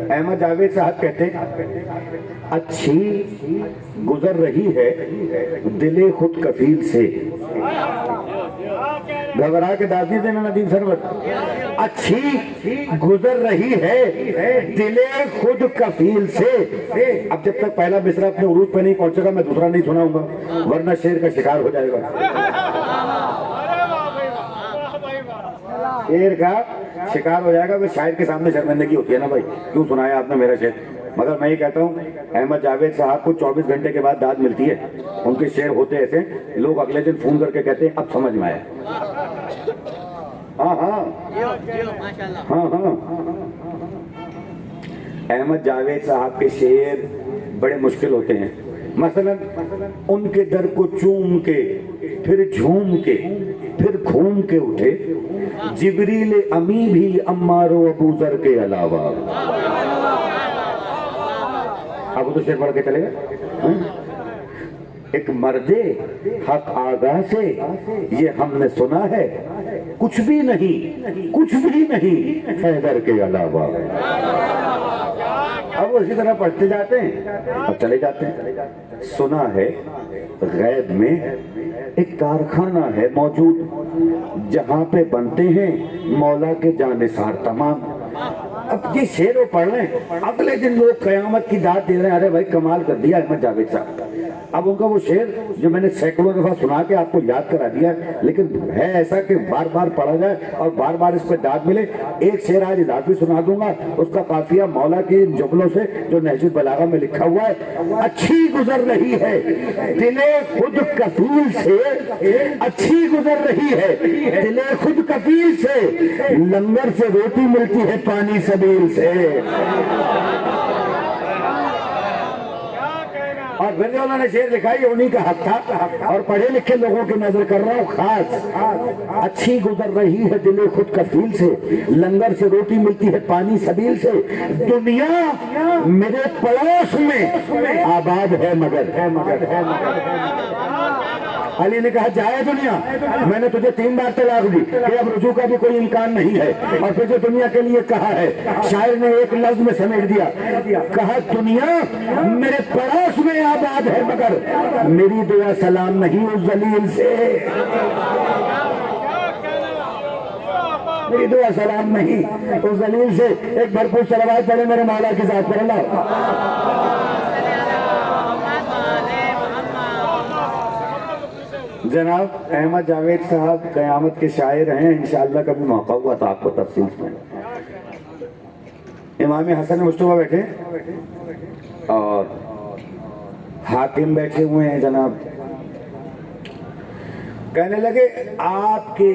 احمد جاوید صاحب کہتے ہیں اچھی گزر رہی ہے دل خود کفیل سے، گھبرا کے داد نہیں دینا ندیم سرور، اچھی گزر رہی ہے دل خود کفیل سے۔ اب جب تک پہلا مصرع اپنے عروج پہ نہیں پہنچے گا میں دوسرا نہیں سناؤں گا، ورنہ شعر کا شکار ہو جائے گا۔ شعر کا شکار ہو جائے گا، شاعر کے سامنے شرمندگی ہوتی ہے نا بھائی، کیوں سنایا آپ نے میرا شعر۔ مگر میں یہ کہتا ہوں احمد جاوید صاحب کو 24 گھنٹے کے بعد داد ملتی ہے، ان کے شعر ہوتے ایسے لوگ اگلے دن فون کر کے کہتے ہیں اب سمجھ میں آیا۔ ہاں ہاں ہاں ہاں، احمد جاوید صاحب کے شعر بڑے مشکل ہوتے ہیں۔ مثلا ان کے در کو چوم کے پھر جھوم کے پھر گھوم کے اٹھے، جبریل امی بھی عمار و ابو ذر کے علاوہ۔ اب وہ تو شعر پڑھ کے چلے گا۔ ایک مرد حق آگاہ سے یہ ہم نے سنا ہے، کچھ بھی نہیں حیدر کے علاوہ۔ اب وہ اسی طرح پڑھتے جاتے ہیں اور چلے جاتے ہیں۔ سنا ہے غیب میں ایک کارخانہ ہے موجود، جہاں پہ بنتے ہیں مولا کے جانثار تمام۔ اب یہ شعر وہ پڑھ رہے ہیں، اگلے دن لوگ قیامت کی داد دے رہے ہیں، ارے بھائی کمال کر دیا احمد جاوید صاحب، اب ان کا وہ شعر جو میں نے سینکڑوں دفعہ سنا کے آپ کو یاد کرا دیا لیکن ہے ایسا کہ بار بار پڑھا جائے اور بار بار اس پہ داد ملے. ایک شعر آج اضافی سنا دوں گا, اس کا قافیہ مولا کے جملوں سے جو نہج البلاغہ میں لکھا ہوا ہے. اچھی گزر رہی ہے دل خود کفیل سے, اچھی گزر رہی ہے دل خود کفیل سے, لنگر سے روٹی ملتی ہے پانی سبیل سے. اور پھر جو انہوں نے شعر لکھا یہ انہی کا حق تھا, اور پڑھے لکھے لوگوں کی نظر کر رہا ہوں خاص. اچھی گزر رہی ہے دل خود کفیل سے, لنگر سے روٹی ملتی ہے پانی سبیل سے, دنیا میرے پڑوس میں آباد ہے مگر. علی نے کہا جائے دنیا, میں نے تجھے 3 بار طلاق دی کہ اب رجوع کا بھی کوئی امکان نہیں ہے, اور پھر جو دنیا کے لیے کہا ہے شاعر نے ایک لفظ میں سمیٹ دیا, کہا دنیا میرے پڑوس میں آباد ہے مگر میری دعا سلام نہیں اس ذلیل سے. میری دعا سلام نہیں اس ذلیل سے. ایک بھرپور صلوات پڑھے میرے مولا کی ذات پر. اللہ جناب احمد جاوید صاحب قیامت کے شاعر ہیں, انشاءاللہ کبھی موقع ہوا تو آپ کو تفصیل میں. امام حسن مصطفیٰ بیٹھے اور حاکم بیٹھے ہوئے ہیں جناب. کہنے لگے آپ کے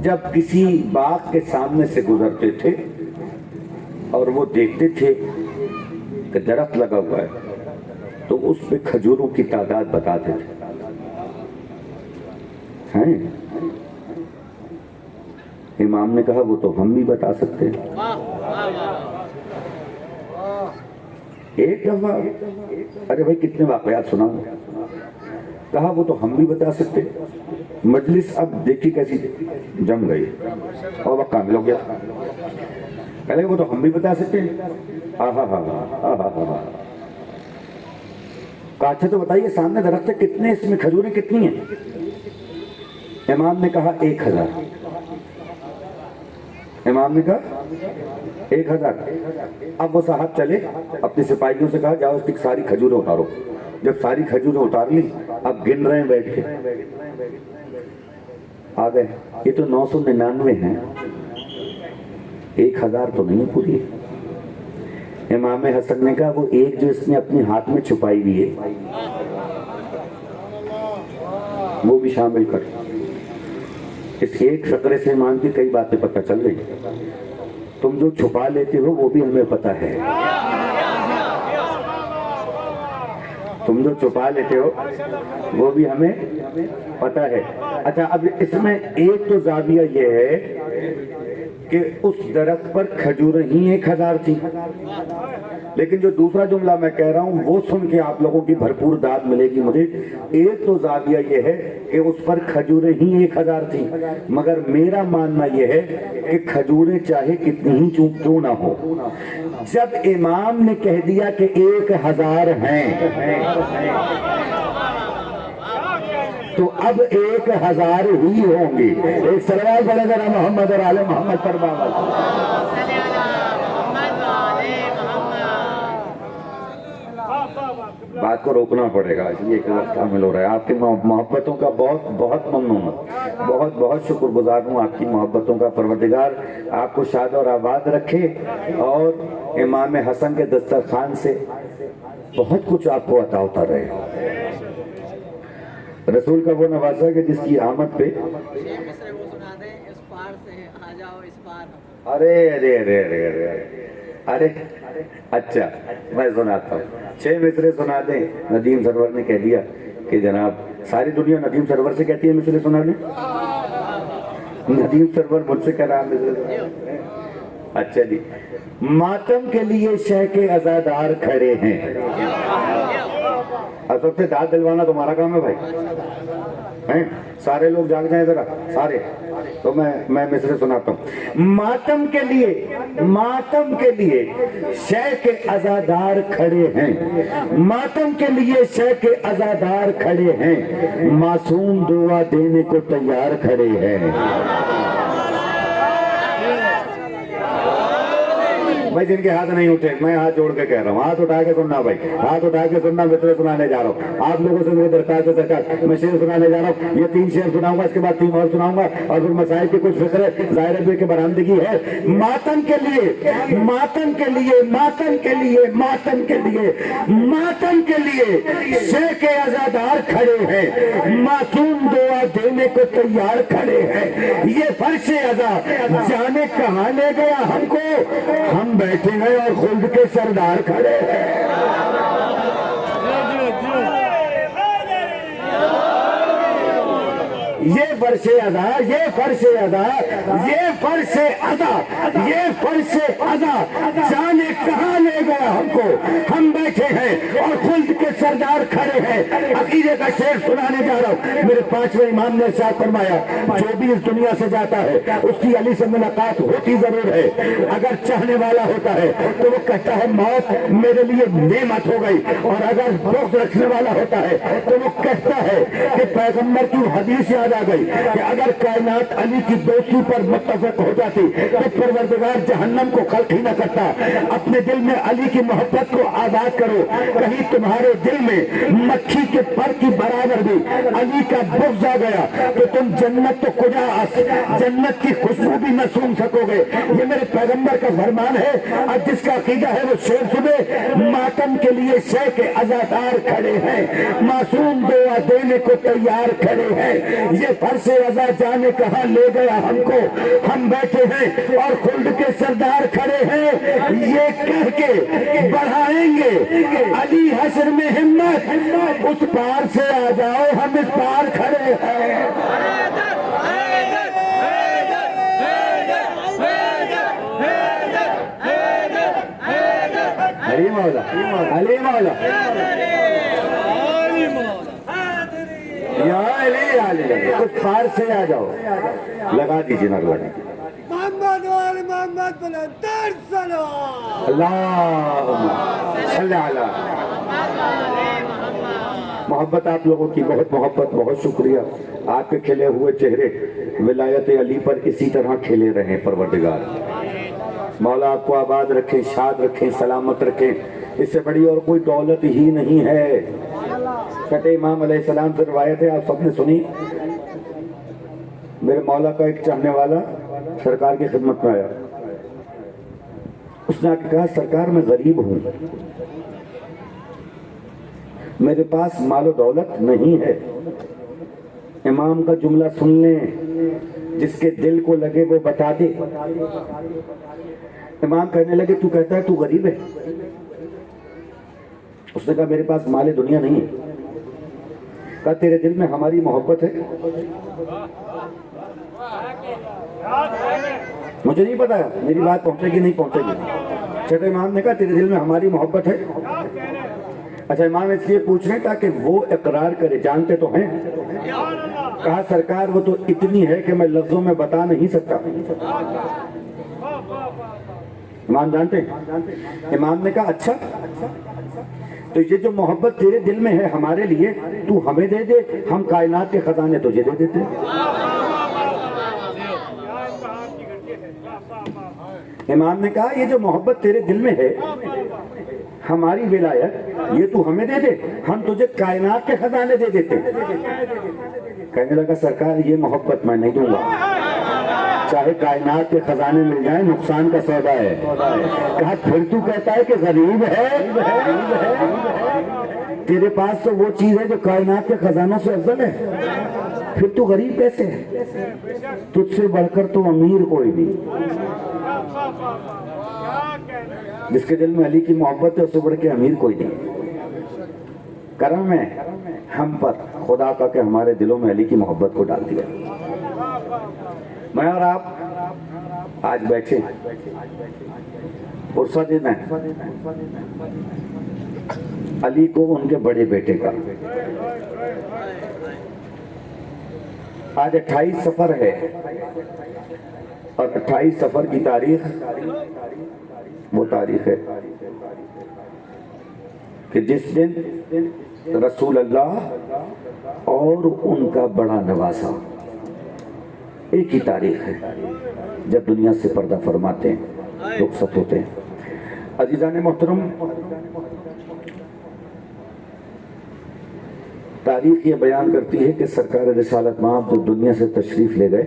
جب کسی باغ کے سامنے سے گزرتے تھے اور وہ دیکھتے تھے کہ درخت لگا ہوا ہے تو اس پہ کھجوروں کی تعداد بتاتے تھے. امام نے کہا وہ تو ہم بھی بتا سکتے ہیں. ایک دفعہ ارے بھائی کتنے واقعات سنا, کہا وہ تو ہم بھی بتا سکتے. مجلس اب دیکھی کیسی جم گئی اور وقت کامل ہو گیا. کہہ لگے وہ تو ہم بھی بتا سکتے ہیں. کہا اچھا تو بتائیے سامنے درخت کتنے, اس میں کھجوریں کتنی ہیں؟ امام نے کہا 1000. امام نے کہا 1000. اب وہ صاحب چلے اپنے سپاہیوں سے کہا جاؤ اس کی ساری کھجوریں اتارو. جب ساری کھجوریں اتار لی اب گن رہے ہیں بیٹھ کے, آ گئے یہ تو 999 ہیں, 1000 تو نہیں پوری. امام حسن نے کہا وہ ایک جو اس نے اپنے ہاتھ میں چھپائی ہوئی ہے وہ بھی شامل کر. اس ایک فقرے سے امام کی کئی باتیں پتہ چل رہی. تم جو چھپا لیتے ہو وہ بھی ہمیں پتہ ہے, تم جو چھپا لیتے ہو وہ بھی ہمیں پتہ ہے. اچھا اب اس میں ایک تو زاویہ یہ ہے کہ اس درخت پر کھجوریں ہی 1000 تھی, لیکن جو دوسرا جملہ میں کہہ رہا ہوں وہ سن کے آپ لوگوں کی بھرپور داد ملے گی مجھے. ایک تو زاویہ یہ ہے کہ اس پر کھجوریں ہی 1000 تھی, مگر میرا ماننا یہ ہے کہ کھجوریں چاہے کتنی ہی کیوں نہ ہو, جب امام نے کہہ دیا کہ 1000 ہیں تو اب 1000 ہی ہوں گی. ایک صلوات پڑھے ذرا محمد اور آل محمد پر. بات کو روکنا پڑے گا, یہ ایک وقت حامل ہو رہا ہے. آپ کی محبتوں کا بہت بہت ممنون ہوں, بہت بہت شکر گزار ہوں آپ کی محبتوں کا. پروردگار آپ کو شاد اور آباد رکھے اور امام حسن کے دسترخوان سے بہت کچھ آپ کو عطا ہوتا رہے. رسول کا وہ نوازا کہ جس کی آمد پہ ارے ارے ارے ارے ارے ارے اچھا میں سناتا ہوں. 6 مصرے سنا دیں. ندیم سرور نے کہہ دیا کہ جناب ساری دنیا ندیم سرور سے کہتی ہے مصرے سنا دیں. ندیم سرور مجھ سے کہہ رہا مصرے. اچھا جی. ماتم کے لیے شہ کے عزادار کھڑے ہیں. اب سب سے داد دلوانا تمہارا کام ہے بھائی. سارے لوگ جاگ جائیں ذرا سارے, تو میں مصرے سناتا ہوں. ماتم کے لیے شہ کے عزادار کھڑے ہیں, ماتم کے لیے شہ کے عزادار کھڑے ہیں, معصوم دعا دینے کو تیار کھڑے ہیں. بھائی جن کے ہاتھ نہیں اٹھے میں ہاتھ جوڑ کے کہہ رہا ہوں، ہاتھ اٹھا کے سننا بھائی، ہاتھ اٹھا کے سننا، میں تمہیں سنانے جا رہا ہوں، آپ لوگوں سے میری درخواست ہے سرکار، میں شعر سنانے جا رہا ہوں، یہ 3 شعر سناؤں گا، اس کے بعد 3 اور سناؤں گا، اور پھر مسائل کی کچھ فکر ہے، ظاہر ہے کہ برآمدگی ہے، ماتم کے لیے، ماتم کے لیے، ماتم کے لیے، ماتم کے لیے، ماتم کے لیے شیخ عزادار کھڑے ہیں، معصوم دعا دینے کو تیار کھڑے ہیں، یہ فرش عزا جانے کہاں لے گیا ہم کو، ہم بیٹھے ہیں اور خلد کے سردار کھڑے ہیں۔ یہ فرش عزا، یہ فرش عزا، یہ فرش عزا، یہ فرش عزا جانے کہاں لے گیا ہم کو، ہم بیٹھے ہیں اور خلد کے سردار کھڑے ہیں۔ عقیدے کا شعر سنانے جا رہا ہوں۔ میرے 5ویں امام نے ارشاد فرمایا، جو بھی اس دنیا سے جاتا ہے اس کی علی سے ملاقات ہوتی ضرور ہے، اگر چاہنے والا ہوتا ہے تو وہ کہتا ہے موت میرے لیے نعمت ہو گئی، اور اگر بغض رکھنے والا ہوتا ہے تو وہ کہتا ہے کہ پیغمبر کی حدیث یاد آ گئی کہ اگر کائنات علی کی دوستی پر متفق ہو جاتی تو پروردگار جہنم کو خلق ہی نہ کرتا۔ اپنے دل میں علی کی محبت کو آباد کرو، کہیں تمہارے دل میں مکھی کے پر کی برابر بھی علی کا بغض آ گیا تو تم جنت تو کجا جنت کی خوشبو بھی نہ سونگ سکو گے۔ یہ میرے پیغمبر کا فرمان ہے، اور جس کا عقیدہ ہے وہ شعر سنے، ماتم کے لیے شیخ عزادار کھڑے ہیں، معصوم دعا دینے کو تیار کھڑے ہیں، یہ فرش عزا جانے کہاں لے گیا ہم کو، ہم بیٹھے ہیں اور خلد کے سردار کھڑے ہیں، یہ کہہ کے بڑھائیں گے علی حشر میں ہمت، اس پار سے آ جاؤ ہم اس پار کھڑے ہیں۔ علی مولا، علی مولا، یا علی علی، اس پار سے آ جاؤ، لگا دیجیے نہ لگا دیجیے۔
محمد وآل محمد بلندر سلام،
اللہم صلی علی محبت، آپ لوگوں کی بہت محبت، بہت شکریہ۔ آپ کے کھلے ہوئے چہرے ولایت علی پر اسی طرح کھلے رہیں پروردگار، مولا آپ کو آباد رکھیں، شاد رکھیں، سلامت رکھیں، اس سے بڑی اور کوئی دولت ہی نہیں ہے۔ چھٹے امام علیہ السلام سے روایت ہے، آپ سب نے سنی، میرے مولا کا ایک چاہنے والا سرکار کی خدمت میں آیا، اس نے آ کے کہا سرکار میں غریب ہوں، میرے پاس مال و دولت نہیں ہے۔ امام کا جملہ سن لیں، جس کے دل کو لگے وہ بتا دے۔ امام کہنے لگے تو کہتا ہے تو غریب ہے؟ اس نے کہا میرے پاس مال دنیا نہیں ہے۔ کہا تیرے دل میں ہماری محبت ہے؟ مجھے نہیں پتا میری بات پہنچے گی نہیں پہنچے گی۔ چھٹے امام نے کہا تیرے دل میں ہماری محبت ہے؟ اچھا امام اس لیے پوچھ رہے ہیں تاکہ وہ اقرار کرے، جانتے تو ہیں؟ کہا سرکار وہ تو اتنی ہے کہ میں لفظوں میں بتا نہیں سکتا۔ امام جانتے ہیں؟ امام نے کہا اچھا تو یہ جو محبت تیرے دل میں ہے ہمارے لیے تو ہمیں دے دے، ہم کائنات کے خزانے تجھے دے دیتے۔ امام نے کہا یہ جو محبت تیرے دل میں ہے ہماری ولایت یہ تو ہمیں دے دے، ہم تجھے کائنات کے خزانے دے دیتے۔ کہنے لگا سرکار یہ محبت میں نہیں دوں گا، چاہے کائنات کے خزانے مل جائیں نقصان کا سودا ہے۔ کہا پھر تو کہتا ہے کہ غریب ہے؟ تیرے پاس تو وہ چیز ہے جو کائنات کے خزانوں سے افضل ہے، پھر تو غریب کیسے ہے؟ تجھ سے بڑھ کر تو امیر کوئی نہیں۔ جس کے دل میں علی کی محبت ہے اس سے بڑھ کے امیر کوئی نہیں۔ کرم ہے ہم پر خدا کا کہ ہمارے دلوں میں علی کی محبت کو ڈال دیا۔ میں اور آپ آج بیٹھے عرصہ دن ہے علی کو ان کے بڑے بیٹے کا۔ آج 28 سفر ہے اور 28 سفر کی تاریخ وہ تاریخ ہے کہ جس دن رسول اللہ اور ان کا بڑا نواسا ایک ہی تاریخ ہے جب دنیا سے پردہ فرماتے ہیں، رخصت ہوتے ہیں۔ عزیزان محترم، تاریخ یہ بیان کرتی ہے کہ سرکار رسالت مآب جو دنیا سے تشریف لے گئے،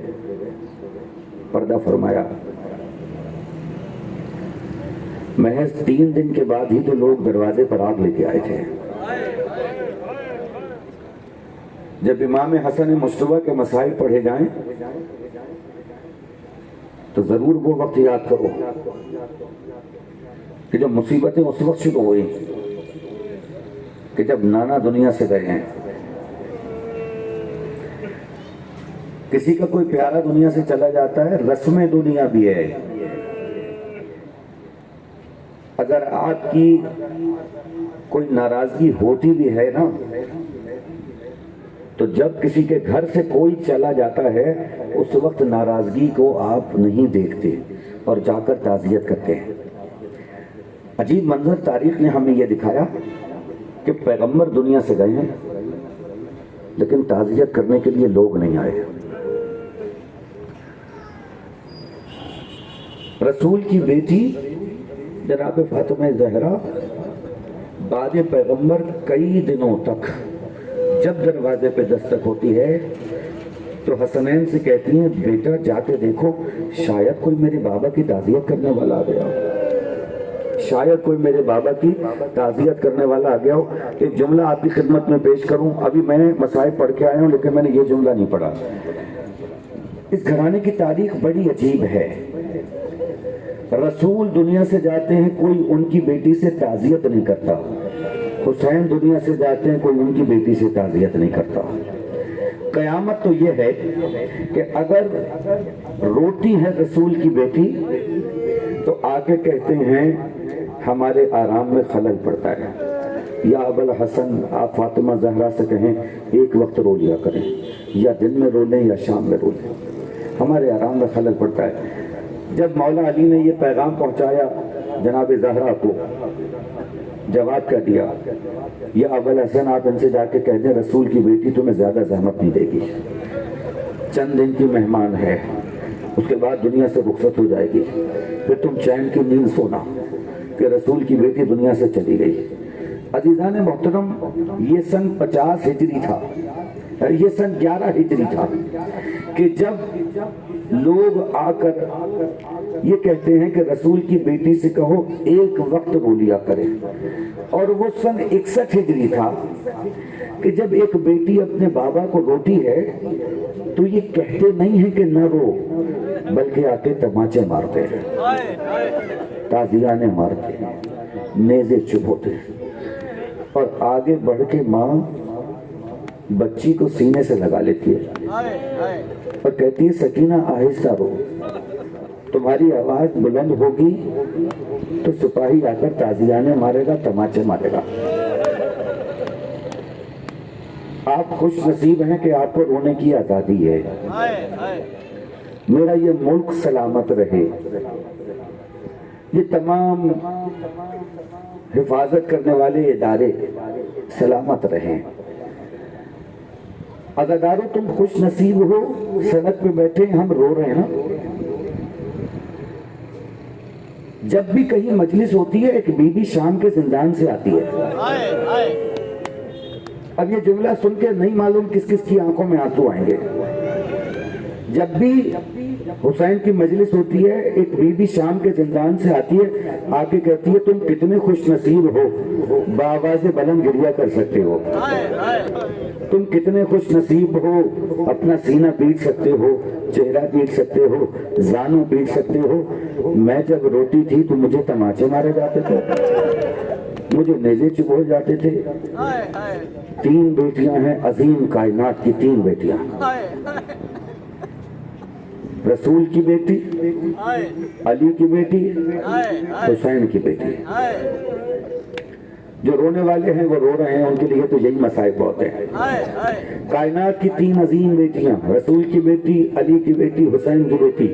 پردہ فرمایا، محض 3 دن کے بعد ہی تو لوگ دروازے پر آگ لے کے آئے تھے۔ جب امام حسن مشتبہ کے مسائل پڑھے جائیں تو ضرور وہ وقت یاد کرو کہ جب مصیبتیں اس وقت شروع ہوئی کہ جب نانا دنیا سے گئے ہیں۔ کسی کا کوئی پیارا دنیا سے چلا جاتا ہے، رسم دنیا بھی ہے۔ اگر آپ کی کوئی ناراضگی ہوتی بھی ہے نا، تو جب کسی کے گھر سے کوئی چلا جاتا ہے اس وقت ناراضگی کو آپ نہیں دیکھتے اور جا کر تعزیت کرتے ہیں۔ عجیب منظر تاریخ نے ہمیں یہ دکھایا کہ پیغمبر دنیا سے گئے ہیں لیکن تعزیت کرنے کے لیے لوگ نہیں آئے۔ رسول کی بیٹی جناب فاطمہ زہرا بعد پیغمبر کئی دنوں تک جب دروازے پہ دستک ہوتی ہے تو حسنین سے کہتی ہیں، بیٹا جا کے دیکھو، شاید کوئی میرے بابا کی تعزیت کرنے والا آ گیا ہو، شاید کوئی میرے بابا کی تعزیت کرنے والا آ گیا ہو۔ ایک جملہ آپ کی خدمت میں پیش کروں، ابھی میں مصائب پڑھ کے آیا ہوں لیکن میں نے یہ جملہ نہیں پڑھا۔ اس گھرانے کی تاریخ بڑی عجیب ہے۔ رسول دنیا سے جاتے ہیں، کوئی ان کی بیٹی سے تعزیت نہیں کرتا۔ حسین دنیا سے جاتے ہیں، کوئی ان کی بیٹی سے تعزیت نہیں کرتا۔ قیامت تو یہ ہے کہ اگر روتی ہے رسول کی بیٹی تو آگے کہتے ہیں ہمارے آرام میں خلل پڑتا ہے، یا ابوالحسن آپ فاطمہ زہرا سے کہیں ایک وقت رو لیا کریں، یا دن میں رو لیں یا شام میں رو لیں، ہمارے آرام میں خلل پڑتا ہے۔ جب مولا علی نے یہ پیغام پہنچایا جناب زہرا کو، جواب کیا دیا، یا ابوالحسن آپ ان سے جا کے کہہ دیں رسول کی بیٹی تمہیں زیادہ زحمت نہیں دے گی، چند دن کی مہمان ہے، اس کے بعد دنیا سے رخصت ہو جائے گی، پھر تم چین کی نیند سونا کہ رسول کی بیٹی دنیا سے چلی گئی۔ عزیزان محترم، یہ سن 50 ہجری تھا، یہ سن 11 ہجری تھا کہ جب لوگ آ کر یہ کہتے ہیں کہ رسول کی بیٹی سے کہو ایک وقت رو لیا کرے، اور وہ سن 61 ہجری تھا کہ جب ایک بیٹی اپنے بابا کو روتی ہے تو یہ کہتے نہیں ہیں کہ نہ رو، بلکہ آتے تماچے مارتے ہیں، تازیانے مارتے ہیں، نیزے چبھوتے ہیں، اور آگے بڑھ کے ماں بچی کو سینے سے لگا لیتی ہے اور کہتی ہے سکینہ آہستہ رو، تمہاری آواز بلند ہوگی تو سپاہی آ کر تازیانے مارے گا، تماچے مارے گا۔ آپ خوش نصیب ہیں کہ آپ کو رونے کی آزادی ہے۔ میرا یہ ملک سلامت رہے، یہ تمام حفاظت کرنے والے ادارے سلامت رہیں۔ عزادارو تم خوش نصیب ہو، سڑک پہ بیٹھے ہم رو رہے ہیں نا۔ جب بھی کہیں مجلس ہوتی ہے ایک بی بی شام کے زندان سے آتی ہے۔ اب یہ جملہ سن کے نہیں معلوم کس کس کی آنکھوں میں آنسو آئیں گے۔ جب بھی حسین کی مجلس ہوتی ہے ایک بی بی شام کے زندان سے آتی ہے، آ کے کہتی ہے تم کتنے خوش نصیب ہو، بآواز بلند گریہ کر سکتے ہو، تم کتنے خوش نصیب ہو، اپنا سینہ پیٹ سکتے ہو، چہرہ پیٹ سکتے ہو، زانوں پیٹ سکتے ہو۔ میں جب روتی تھی تو مجھے تماچے مارے جاتے تھے، مجھے نیزے چبھوئے جاتے تھے۔ 3 بیٹیاں ہیں، عظیم کائنات کی 3 بیٹیاں، رسول کی بیٹی، علی کی بیٹی، حسین کی بیٹی۔ جو رونے والے ہیں وہ رو رہے ہیں، ان کے لیے تو یہی مصائب بہت ہیں۔ کائنات کی 3 عظیم بیٹیاں، رسول کی بیٹی، علی کی بیٹی، حسین کی بیٹی۔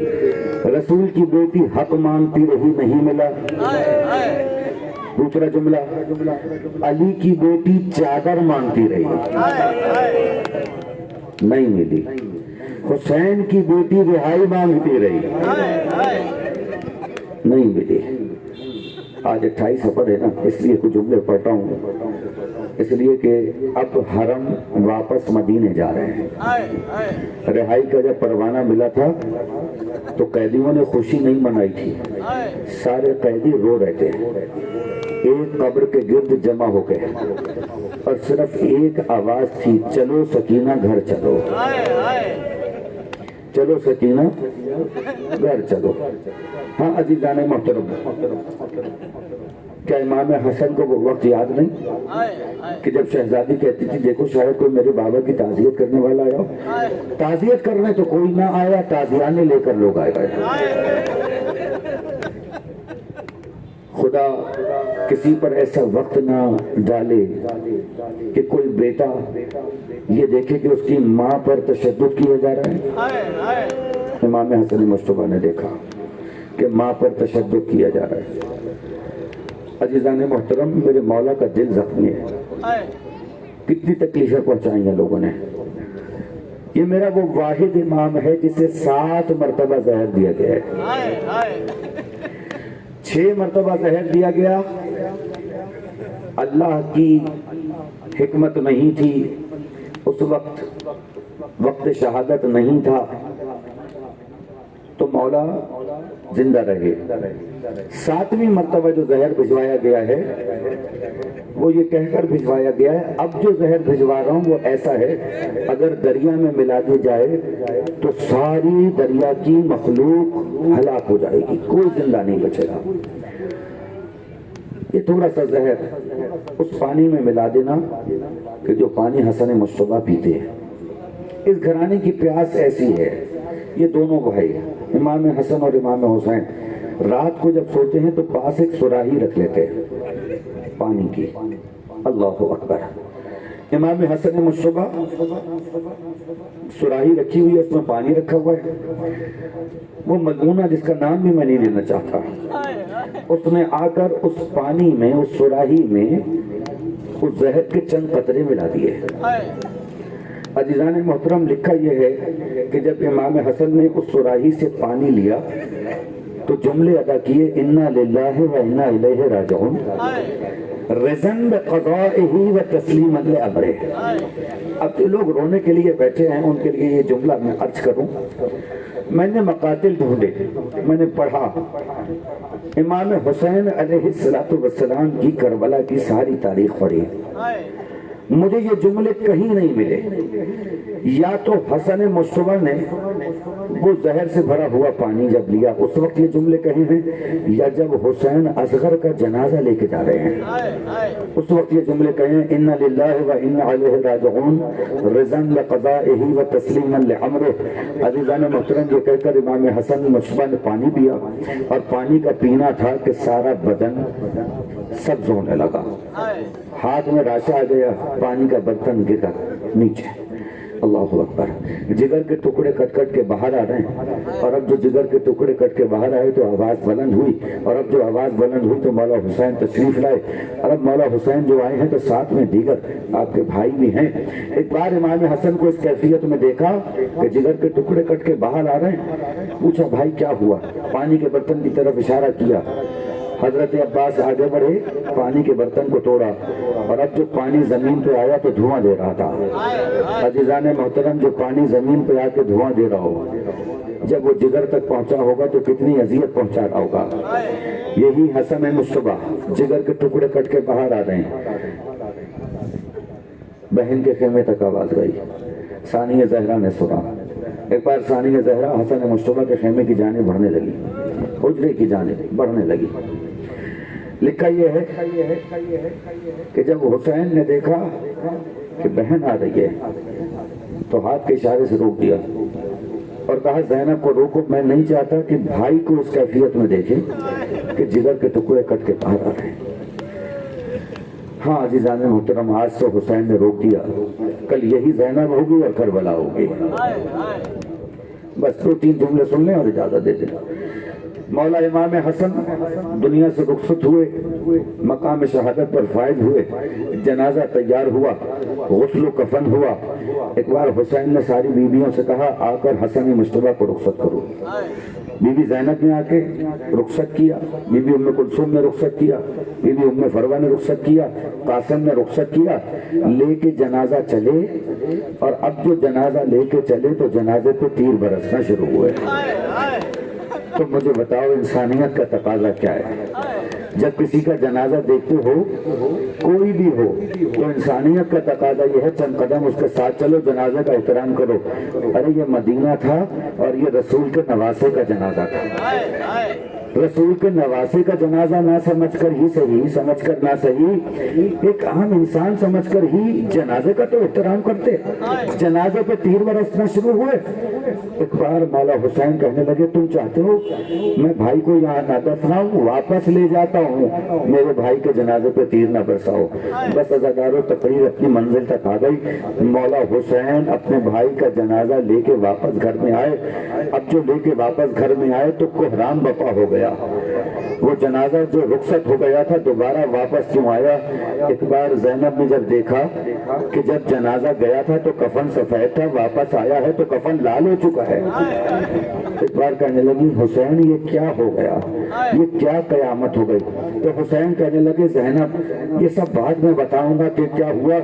رسول کی بیٹی حق مانتی رہی نہیں ملا۔ دوسرا جملہ، علی کی بیٹی چادر مانگتی رہی نہیں ملی۔ حسین کی بیٹی رہائی مانگتی رہی نہیں ملی۔ آج 28 سفر ہے نا، اس لیے کچھ جملے پڑھتا ہوں، اس لیے کہ اب حرم واپس مدینے جا رہے ہیں۔ رہائی کا جب پروانہ ملا تھا تو قیدیوں نے خوشی نہیں منائی تھی، سارے قیدی رو رہے تھے، ایک قبر کے گرد جمع ہو گئے اور صرف ایک آواز تھی، چلو سکینہ گھر چلو، چلو سکینہ گھر چلو۔ ہاں عزیزان محترم، کیا امام حسن کو وہ وقت یاد نہیں کہ جب شہزادی کہتی تھی دیکھو شاید کوئی میرے بابا کی تعزیت کرنے والا آیا ہو؟ تعزیت کرنے تو کوئی نہ آیا، تعزیانے لے کر لوگ آئے گئے۔ خدا کسی پر ایسا وقت نہ ڈالے کہ کوئی بیٹا یہ دیکھے کہ اس کی ماں پر تشدد کیا جا رہا ہے۔ امام حسن مصطفیٰ نے دیکھا کہ ماں پر تشدد کیا جا رہا ہے۔ عزیزان محترم، میرے مولا کا دل زخمی ہے، کتنی تکلیفیں پہنچائی ہیں لوگوں نے۔ یہ میرا وہ واحد امام ہے جسے 7 مرتبہ زہر دیا گیا ہے، 6 مرتبہ زہر دیا گیا۔ اللہ کی حکمت نہیں تھی، اس وقت شہادت نہیں تھا تو مولا زندہ رہے۔ 7ویں مرتبہ جو زہر بھجوایا گیا ہے وہ یہ کہہ کر بھجوایا گیا ہے اب جو زہر بھجوا رہا ہوں وہ ایسا ہے اگر دریا میں ملا دی جائے تو ساری دریا کی مخلوق ہلاک ہو جائے گی، کوئی زندہ نہیں بچے گا۔ یہ تھوڑا سا زہر اس پانی میں ملا دینا کہ جو پانی حسن مصطفیٰ پیتے ہیں۔ اس گھرانے کی پیاس ایسی ہے، یہ دونوں بھائی امام حسن اور امام حسین رات کو جب سوتے ہیں تو پاس ایک سراہی رکھ لیتے ہیں پانی کی۔ اللہ اکبر۔ امام حسن مصطفیٰ سراہی رکھی ہوئی ہے، اس میں پانی رکھا ہوا ہے۔ وہ ملعونہ جس کا نام بھی میں نہیں لینا چاہتا، اس نے آ کر اس پانی میں، اس سراہی میں اس زہر کے چند قطرے ملا دیے۔ عزیزان محترم، لکھا یہ ہے کہ جب امام حسن نے اس سراہی سے پانی لیا تو جملے ادا کیے، انا للہ و انا الیہ راجعون، رضاً بقضائہ و تسلیما لامرہ۔ اب جو لوگ رونے کے لیے بیٹھے ہیں ان کے لیے یہ جملہ میں عرض کروں۔ میں نے مقاتل ڈھونڈے، میں نے پڑھا، امام حسین علیہ السلام کی کربلا کی ساری تاریخ پڑھی، مجھے یہ جملے کہیں نہیں ملے۔ یا تو حسن مصطفیٰ نے وہ زہر سے بھرا ہوا پانی جب لیا اس وقت یہ جملے کہیں ہیں، یا جب حسین اصغر کا جنازہ لے کے جا رہے ہیں اس وقت یہ جملے کہیں ہیں، انا للہ و انا الیہ راجعون، رضاً بقضائہ و تسلیما لامرہ۔ عزیزان محترم، یہ کہہ کر امام حسن مصطفیٰ نے پانی پیا، اور پانی کا پینا تھا کہ سارا بدن سبز ہونے لگا، ہاتھ میں راشا آ گیا، پانی کا برتن گرا نیچے۔ اللہ اکبر۔ جگر کے ٹکڑے کٹ کٹ کے باہر آ رہے ہیں، اور اب جو جگر کے ٹکڑے کٹ کے باہر آئے تو آواز بلند ہوئی، اور اب جو آواز بلند ہوئی تو مولا حسین تشریف لائے، اور اب مولا حسین جو آئے ہیں تو ساتھ میں دیگر آپ کے بھائی بھی ہیں۔ ایک بار امام حسن کو اس کیفیت میں دیکھا کہ جگر کے ٹکڑے کٹ کے باہر آ رہے ہیں، پوچھا بھائی کیا ہوا؟ پانی کے برتن کی طرف اشارہ کیا۔ حضرت عباس آگے بڑھے، پانی کے برتن کو توڑا، اور اب جو پانی زمین پہ آیا تو دھواں دے رہا تھا۔ عزیزان محترم، جو پانی زمین پہ آ کے دھواں دے رہا ہو، جب وہ جگر تک پہنچا ہوگا تو کتنی اذیت پہنچا رہا ہوگا۔ یہی حسن مصطفیٰ جگر کے ٹکڑے کٹ کے باہر آ رہے ہیں، بہن کے خیمے تک آواز گئی، ثانیہ زہرا نے سنا۔ ایک بار ثانیہ زہرا حسن مصطفیٰ کے خیمے کی جانب بڑھنے لگی، حجرے کی جانب بڑھنے لگی۔ لکھا یہ ہے کہ جب حسین نے دیکھا کہ بہن آ رہی ہے تو ہاتھ کے اشارے سے روک دیا اور کہا زینب کو روکو، میں نہیں چاہتا کہ بھائی کو اس کیفیت میں دیکھیں کہ جگر کے ٹکڑے کٹ کے باہر آ رہے ہیں۔ ہاں عزیزان محترم، آج تو حسین نے روک دیا، کل یہی زینب ہوگی اور کربلا ہوگی۔ بس 2-3 جملے سن لیں اور اجازت دے دیں۔ مولا امام حسن دنیا سے رخصت ہوئے، مقام شہادت پر فائز ہوئے، جنازہ تیار ہوا، غسل و کفن ہوا۔ ایک بار حسین نے ساری بیویوں سے کہا آ کر حسن مصطفیٰ کو رخصت کرو۔ بی بی زینب نے آ کے رخصت کیا، بی بی ام کلثوم نے رخصت کیا، بی بی ام فروہ نے رخصت کیا، قاسم نے رخصت کیا، لے کے جنازہ چلے، اور اب جو جنازہ لے کے چلے تو جنازے پہ تیر برسنا شروع ہوئے۔ تو مجھے بتاؤ انسانیت کا تقاضا کیا ہے؟ جب کسی کا جنازہ دیکھتے ہو، کوئی بھی ہو، تو انسانیت کا تقاضا یہ ہے چند قدم اس کے ساتھ چلو، جنازے کا احترام کرو۔ ارے یہ مدینہ تھا اور یہ رسول کے نواسے کا جنازہ تھا، رسول کے نواسے کا جنازہ نہ سمجھ کر ہی صحیح، سمجھ کر نہ صحیح، ایک عام انسان سمجھ کر ہی جنازے کا تو احترام کرتے۔ جنازے پہ تیر برسنا شروع ہوئے۔ ایک بار مولا حسین کہنے لگے تم چاہتے ہو میں بھائی کو یہاں نہ دفناؤں، واپس لے جاتا ہوں، میرے بھائی کے جنازے پہ تیر نہ برساؤ۔ بس عزادارو تقریر اپنی منزل تک آ گئی، مولا حسین اپنے بھائی کا جنازہ لے کے واپس گھر میں آئے۔ اب جو لے کے واپس گھر میں آئے تو کوہرام بپا ہو گیا، وہ جنازہ جو رخصت ہو گیا تھا دوبارہ واپس کیوں آیا؟ ایک بار زینب نے جب دیکھا کہ جب جنازہ گیا تھا تو کفن سفید تھا، واپس آیا ہے تو کفن لال ہو چکا ہے۔ ایک بار کہنے لگی حسین یہ کیا ہو گیا، یہ کیا قیامت ہو گئی؟ تو حسین کہنے لگے زینب یہ سب بعد میں بتاؤں گا کہ کیا ہوا،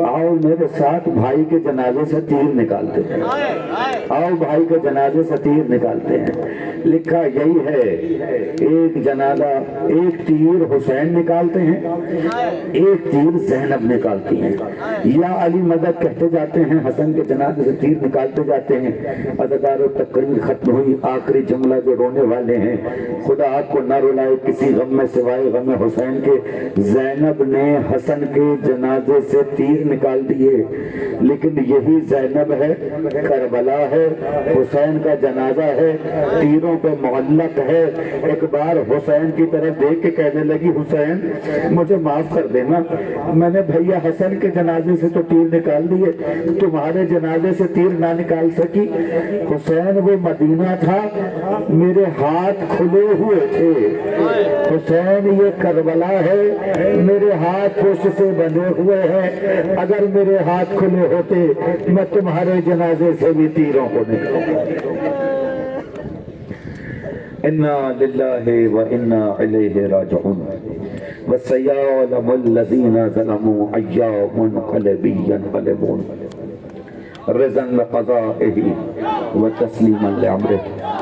آؤ میرے ساتھ بھائی کے جنازے سے تیر نکالتے ہیں، آؤ بھائی کے جنازے سے تیر نکالتے ہیں۔ لکھا یہی ہے، ایک جنازہ، ایک تیر حسین نکالتے ہیں، ایک تیر زینب نکالتی ہیں۔ یا علی مدد کہتے جاتے ہیں، حسن کے جنازے سے تیر نکالتے جاتے ہیں۔ عزادارو تقریر ختم ہوئی، آخری جملہ جو رونے والے ہیں، خدا آپ کو نہ رلائے کسی غم میں سوائے غم حسین کے، زینب نے حسن کے جنازے سے تیر نکال دیے، لیکن یہی زینب ہے، کربلا ہے، حسین کا جنازہ ہے، تیروں پہ معلق ہے۔ ایک بار حسین کی طرف دیکھ کے کہنے لگی حسین مجھے معاف کر دینا، میں نے بھیا حسن کے جنازے سے تو تیر نکال دیے، تمہارے جنازے سے تیر نہ نکال سکی۔ حسین وہ مدینہ تھا، میرے ہاتھ کھلے ہوئے تھے، حسین یہ کربلا ہے، میرے ہاتھ پشت سے بندھے ہوئے ہیں، اگر میرے ہاتھ کھلے ہوتے میں تمہارے جنازے سے بھی تیروں کو نکالتا۔ انا للہ و انا الیہ راجعون وسیعلم الذین ظلموا ای منقلب ینقلبون رضا بقضائہ و تسلیما لامرہ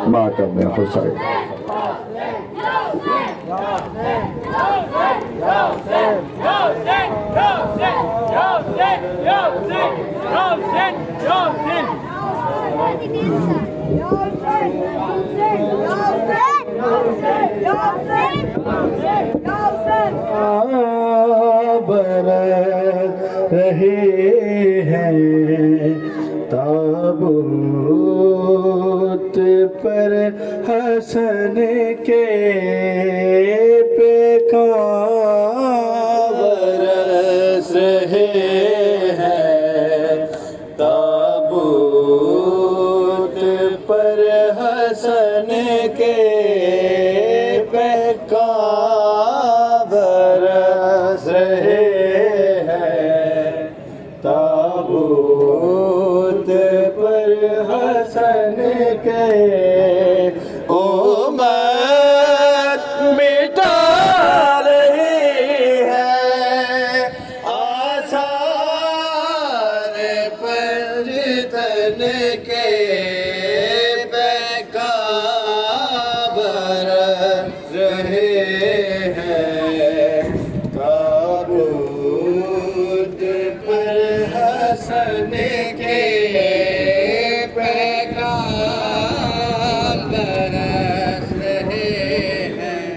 ماتم حسین۔
برت رہے ہیں تابوت پر حسن کے پیکان، برس رہے ہیں تابوت پر حسن کے پیکان، برس رہے ہیں تابوت پر حسن کے، امت مٹا رہی ہے آثار پنجتن کے پیکان، برس رہے ہیں تابوت پر حسن کے پیکان، برس رہے ہیں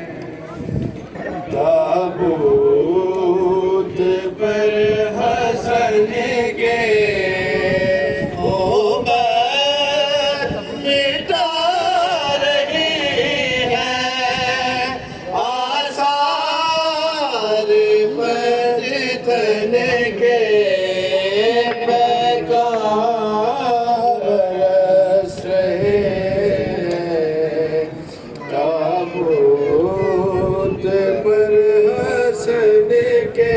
تابوت پر حسن کے، امت مٹا رہی ہے آثار پنجتن کے پیکان، برس رہے ہیں تابوت پر حسن کے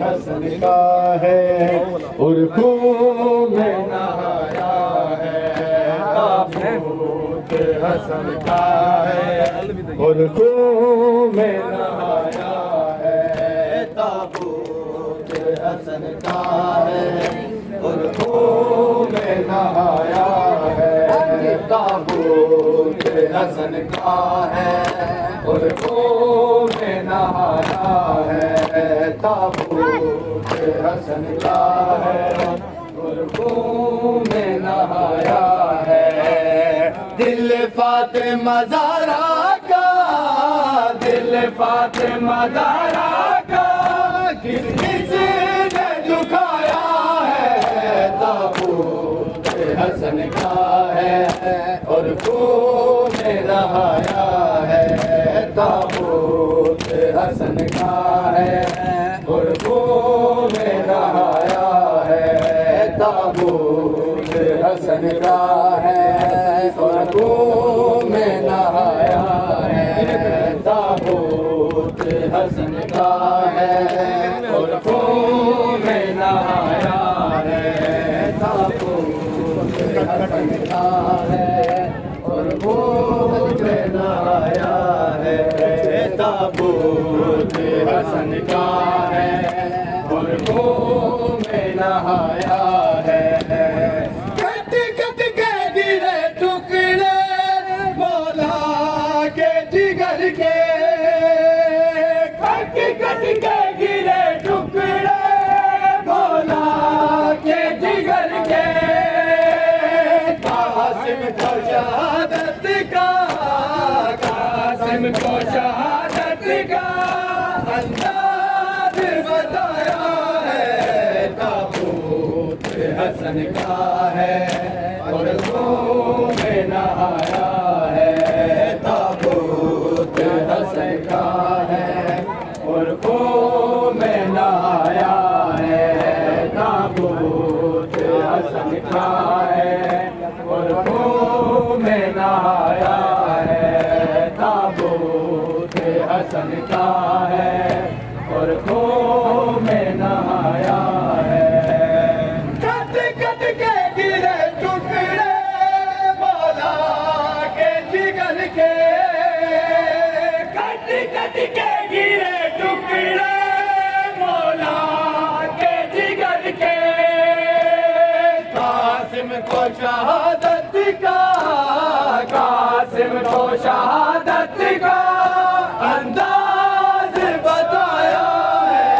حسن کا ہے اور خون میں نہایا ہے تابوت حسن کا ہے اور خون میں نہایا ہے تابوت حسن کا ہے اور خون میں نہایا ہے تابوت حسن کا ہے اور خون میں نہایا ہے تابوت حسن کا ہے اور خون میں نہایا ہے دل فاطمہ زہرا کا دل فاطمہ زہرا کا کس کس نے جھکایا ہے تابوت حسن کا ہے اور خون میں نہایا ہے تابوت حسن کا ہے اور خون میں نہایا ہے تابوت حسن کا ہے اور خون میں نہایا ہے تابوت حسن کا ہے اور خون میں نہایا ہے تابوت حسن کا ہے اور خون میں نہایا ہے تابوت حسن کا ہے اور خون میں نہایا ہے کٹ کٹ کے گرے ٹکڑے مولا کے جگر کے کٹ کٹ کے گرے ٹکڑے مولا کے جگر کے قاسم کو شہادت کا قاسم کو شہادت کا انداز بتایا ہے تابوت حسن کا ہے اور خون میں نہایا ہے تابوت حسن کا ہے اور خون میں نہایا ہے تابوت حسن کا ہے اور خون میں نہایا ہے تابوت حسن کا ہے اور خون میں نہایا ہے کٹ کٹ کے گرے ٹکڑے مولا کے جگر کے کٹ کٹ کے گرے ٹکڑے مولا کے جگر کے قاسم کو شہادت کا قاسم کو شہادت کا انداز بتایا ہے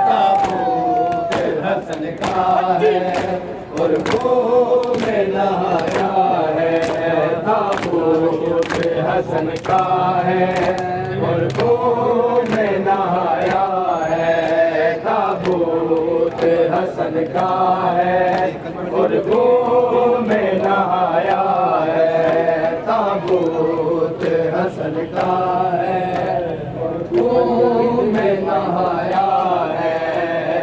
تابوت حسن کا ہے اور خون میں نہایا ہے تابوت حسن کا ہے اور خون میں نہایا ہے تابوت حسن کا ہے اور خون میں نہایا ہے تابوت حسن کا ہے اور خون میں نہایا ہے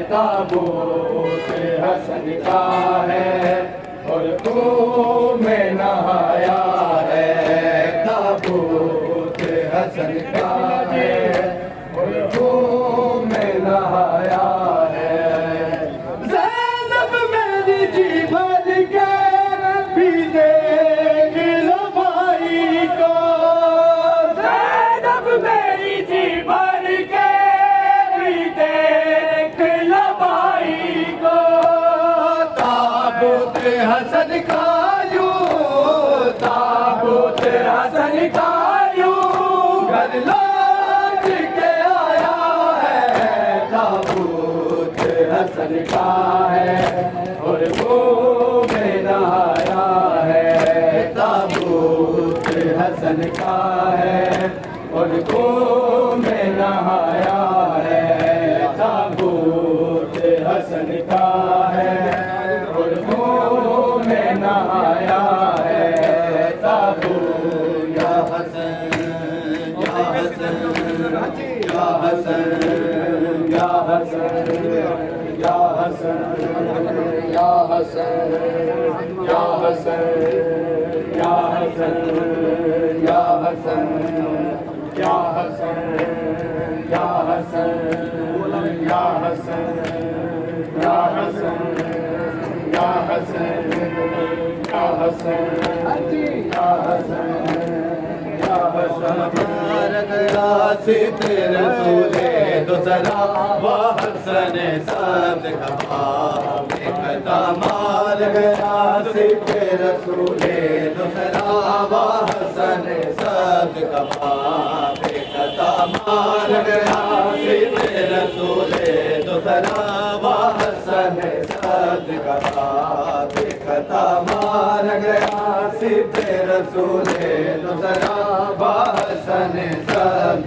تابوت حسن کا ہے اور خون میں نہایا ہے تابوت حسن کا ہے اور خون میں نہایا ہے زینب میری جی بھر کے بھی دیکھ لو بھائی کو زینب میری جی بھر کے بھی دیکھ لو بھائی کو تابوت حسن کا یوں تابوت حسن کا یوں گھر لوٹ کے آیا ہے تابوت حسن کا ہے اور خون میں نہایا ہے تابوت حسن کا ہے اور خون میں نہایا ہے تابوت حسن کا ہے اور خون میں نہایا ہے تابوت یا حسن یا حسن یا حسن یا حسن یا حسن یا حسن یا حسن یا حسن یا حسن
یا حسن یا حسن یا حسن یا حسن یا حسن یا حسن یا حسن یا حسن مار گیا سیت رسول دوسرا وہ حسن صد کباب کتا مار گیا سیت رسول دوسرا وہ حسن صد کباب کتا مار گیا سیت رسول دوسرا وہ حسن صد کباب کتا مار گیا سیت رسول دوسرا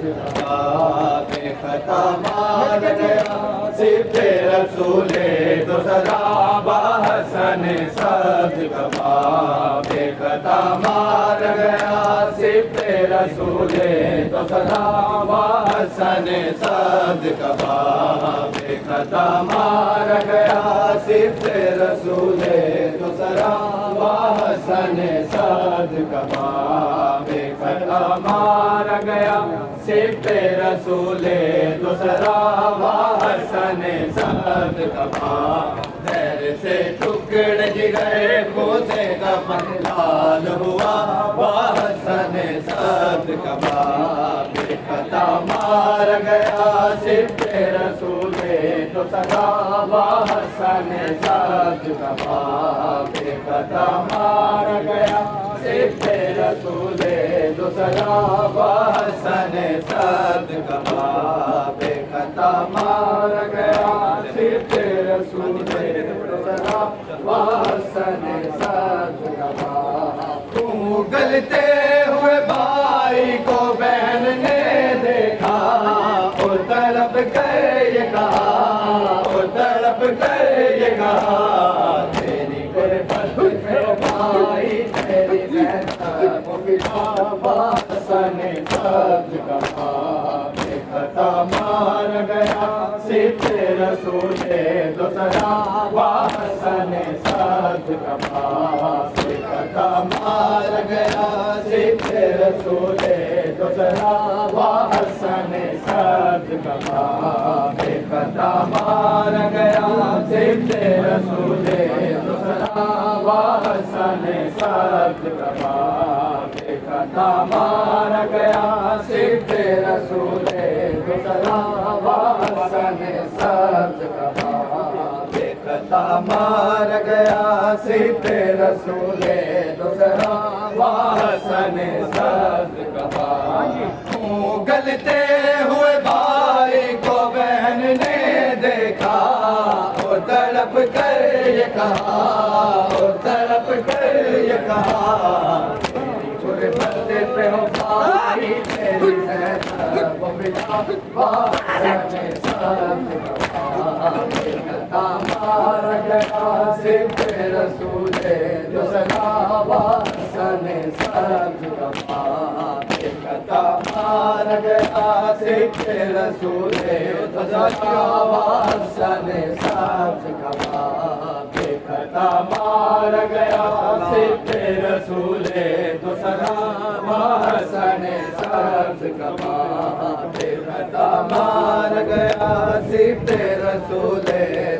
وہ حسن صد کباب کتا مار گیا سیت رسول دوسرا وہ حسن صد کباب کتا مار گیا سیت رسول دوسرا وہ حسن صد کباب کتا مار گیا سیت رسول دوسرا وہ حسن صد کباب کتا مار گیا سیت رسول دوسرا وہ حسن صد کباب زہر سے ٹکڑ جگر کوسے کفن لال ہوا وہ حسن صد کباب کتا مار گیا سیت رسول دوسرا وہ حسن صد کباب کتا مار گیا سیت رسول دوسرا وہ حسن صد کباب کتا مار گیا سیت رسول دوسرا وہ حسن صد کباب گلتے ہوئے بھائی کو بہن نے دیکھا اور تڑپ کر یہ کہا اور تڑپ کر یہ کہا تیری غربت میں بھائی تیری محنت کو پتا حسن صد کباب کتا مار گیا سیت رسول دوسرا وہ حسن صد کباب کتا مار گیا سیت رسول دوسرا وہ حسن صد کباب کتا مار گیا سیت رسول دوسرا وہ حسن صد کباب کتا مار گیا سیت رسول دوسرا وہ حسن صد کباب کتا مار گیا سیت رسول دوسرا وہ حسن صد کباب گلتے ہوئے بھائی کو بہن نے دیکھا اور تڑپ کر یہ کہا اور تڑپ کر یہ کہا غربت پہ ہو بھائی تیری محنت کو پتا حسن صد کباب کتا مار گیا سیت رسول دوسرا وہ حسن صد کباب کتا مار گیا سیت رسول دوسرا وہ حسن صد کباب کتا مار گیا سیت رسول دوسرا وہ حسن صد کباب کتا مار گیا سیت رسول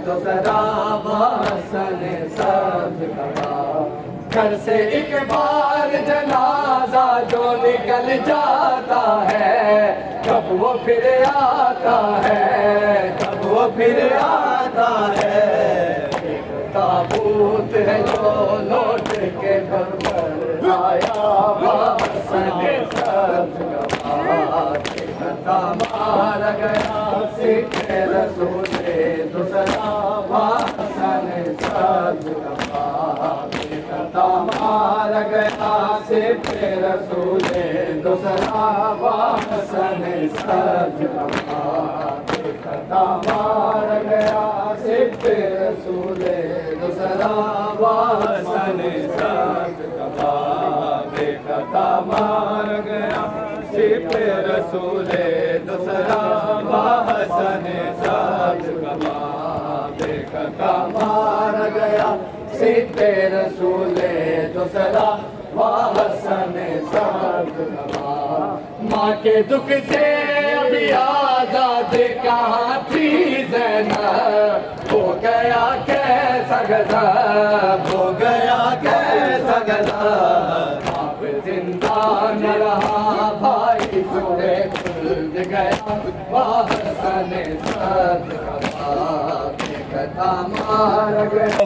دوسرا وہ حسن صد کباب گھر سے ایک بار جنازہ جو نکل جاتا ہے کب وہ پھر آتا ہے کب وہ پھر آتا ہے تابوت ہے جو لوٹ کے گھر پر آیا وہ حسن صد کباب کتا مار گیا سیت رسول دوسرا وہ حسن صد کباب کتا مار گیا سیت رسول دوسرا وہ حسن صد کباب کتا مار گیا سیت رسول دوسرا وہ حسن صد کباب کتا مار گیا سیت رسول دوسرا وہ حسن صد کباب کتا مار گیا سیت رسول دوسرا وہ حسن صد کباب ماں کے دکھ سے ابھی آزاد کہاں تھی زینب ہو گیا کیسا غضب ہو گیا کیسا غضب اب زندہ نہ رہا بھائی جوڑے کھل گیا باہر سنے سب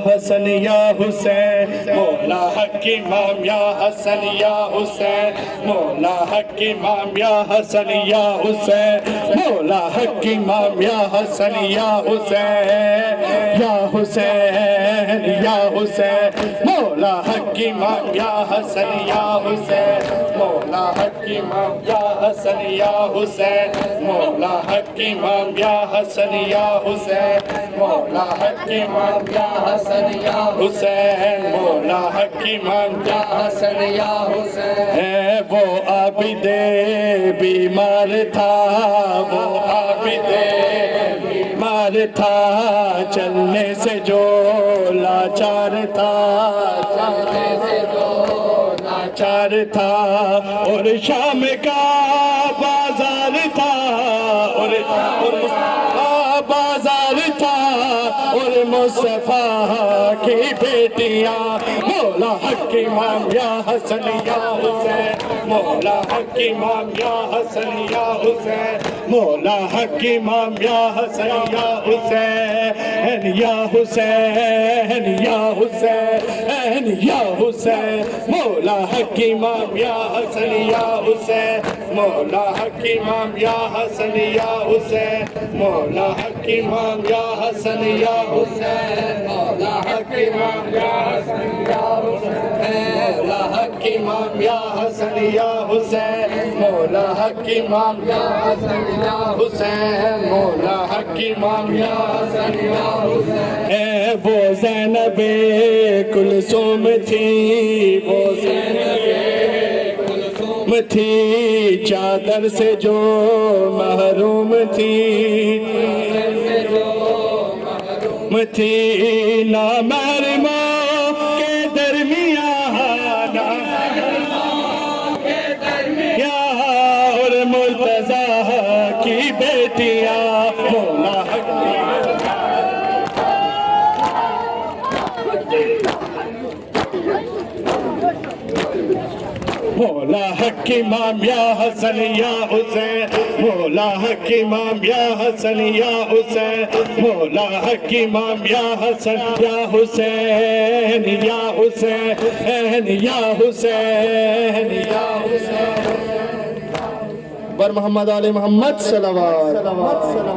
حسن یا حسین مولا حق امام یا حسن یا حسین مولا حق امام یا حسن یا حسین مولا حق امام یا حسن یا حسین یا حسین یا حسین مولا حق امام یا حسن یا حسین مولا حق امام یا حسن یا حسین مولا حق امام یا حسن یا حسین مولا حق امام یا حسن یا حسین مولا حق امام یا حسن یا حسین وہ عابد بیمار تھا وہ عابد بیمار تھا چلنے سے جو لاچار تھا چلنے سے جو لاچار تھا اور شام کا بازار تھا اور بازار تھا اور مصطفیٰ کی بیٹیاں مولا حق امام یا حسن یا حسین مولا حق امام یا حسن یا حسین مولا حق امام یا حسن یا حسین یا حسین یا حسین یا حسین مولا حق امام یا حسن یا حسین مولا حق امام یا حسن یا حسین مولا حق امام یا حسن یا حسین مولا حق امام یا حسن یا حسین مولا حق امام یا حسن یا حسین مولا حق امام یا حسن یا حسین مولا حق امام یا حسن یا حسین وہ زینب کلثوم تھی وہ زینب تھی چادر سے جو محروم تھی تھی نامحرموں کے درمیان اور مرتضیٰ کی بیٹیاں مولا حق مولا حق امام یا حسن یا حسین مولا حق امام یا حسن یا حسین مولا حق امام یا حسن یا حسین یا حسین یا حسین یا حسین بر محمد آل محمد صلوات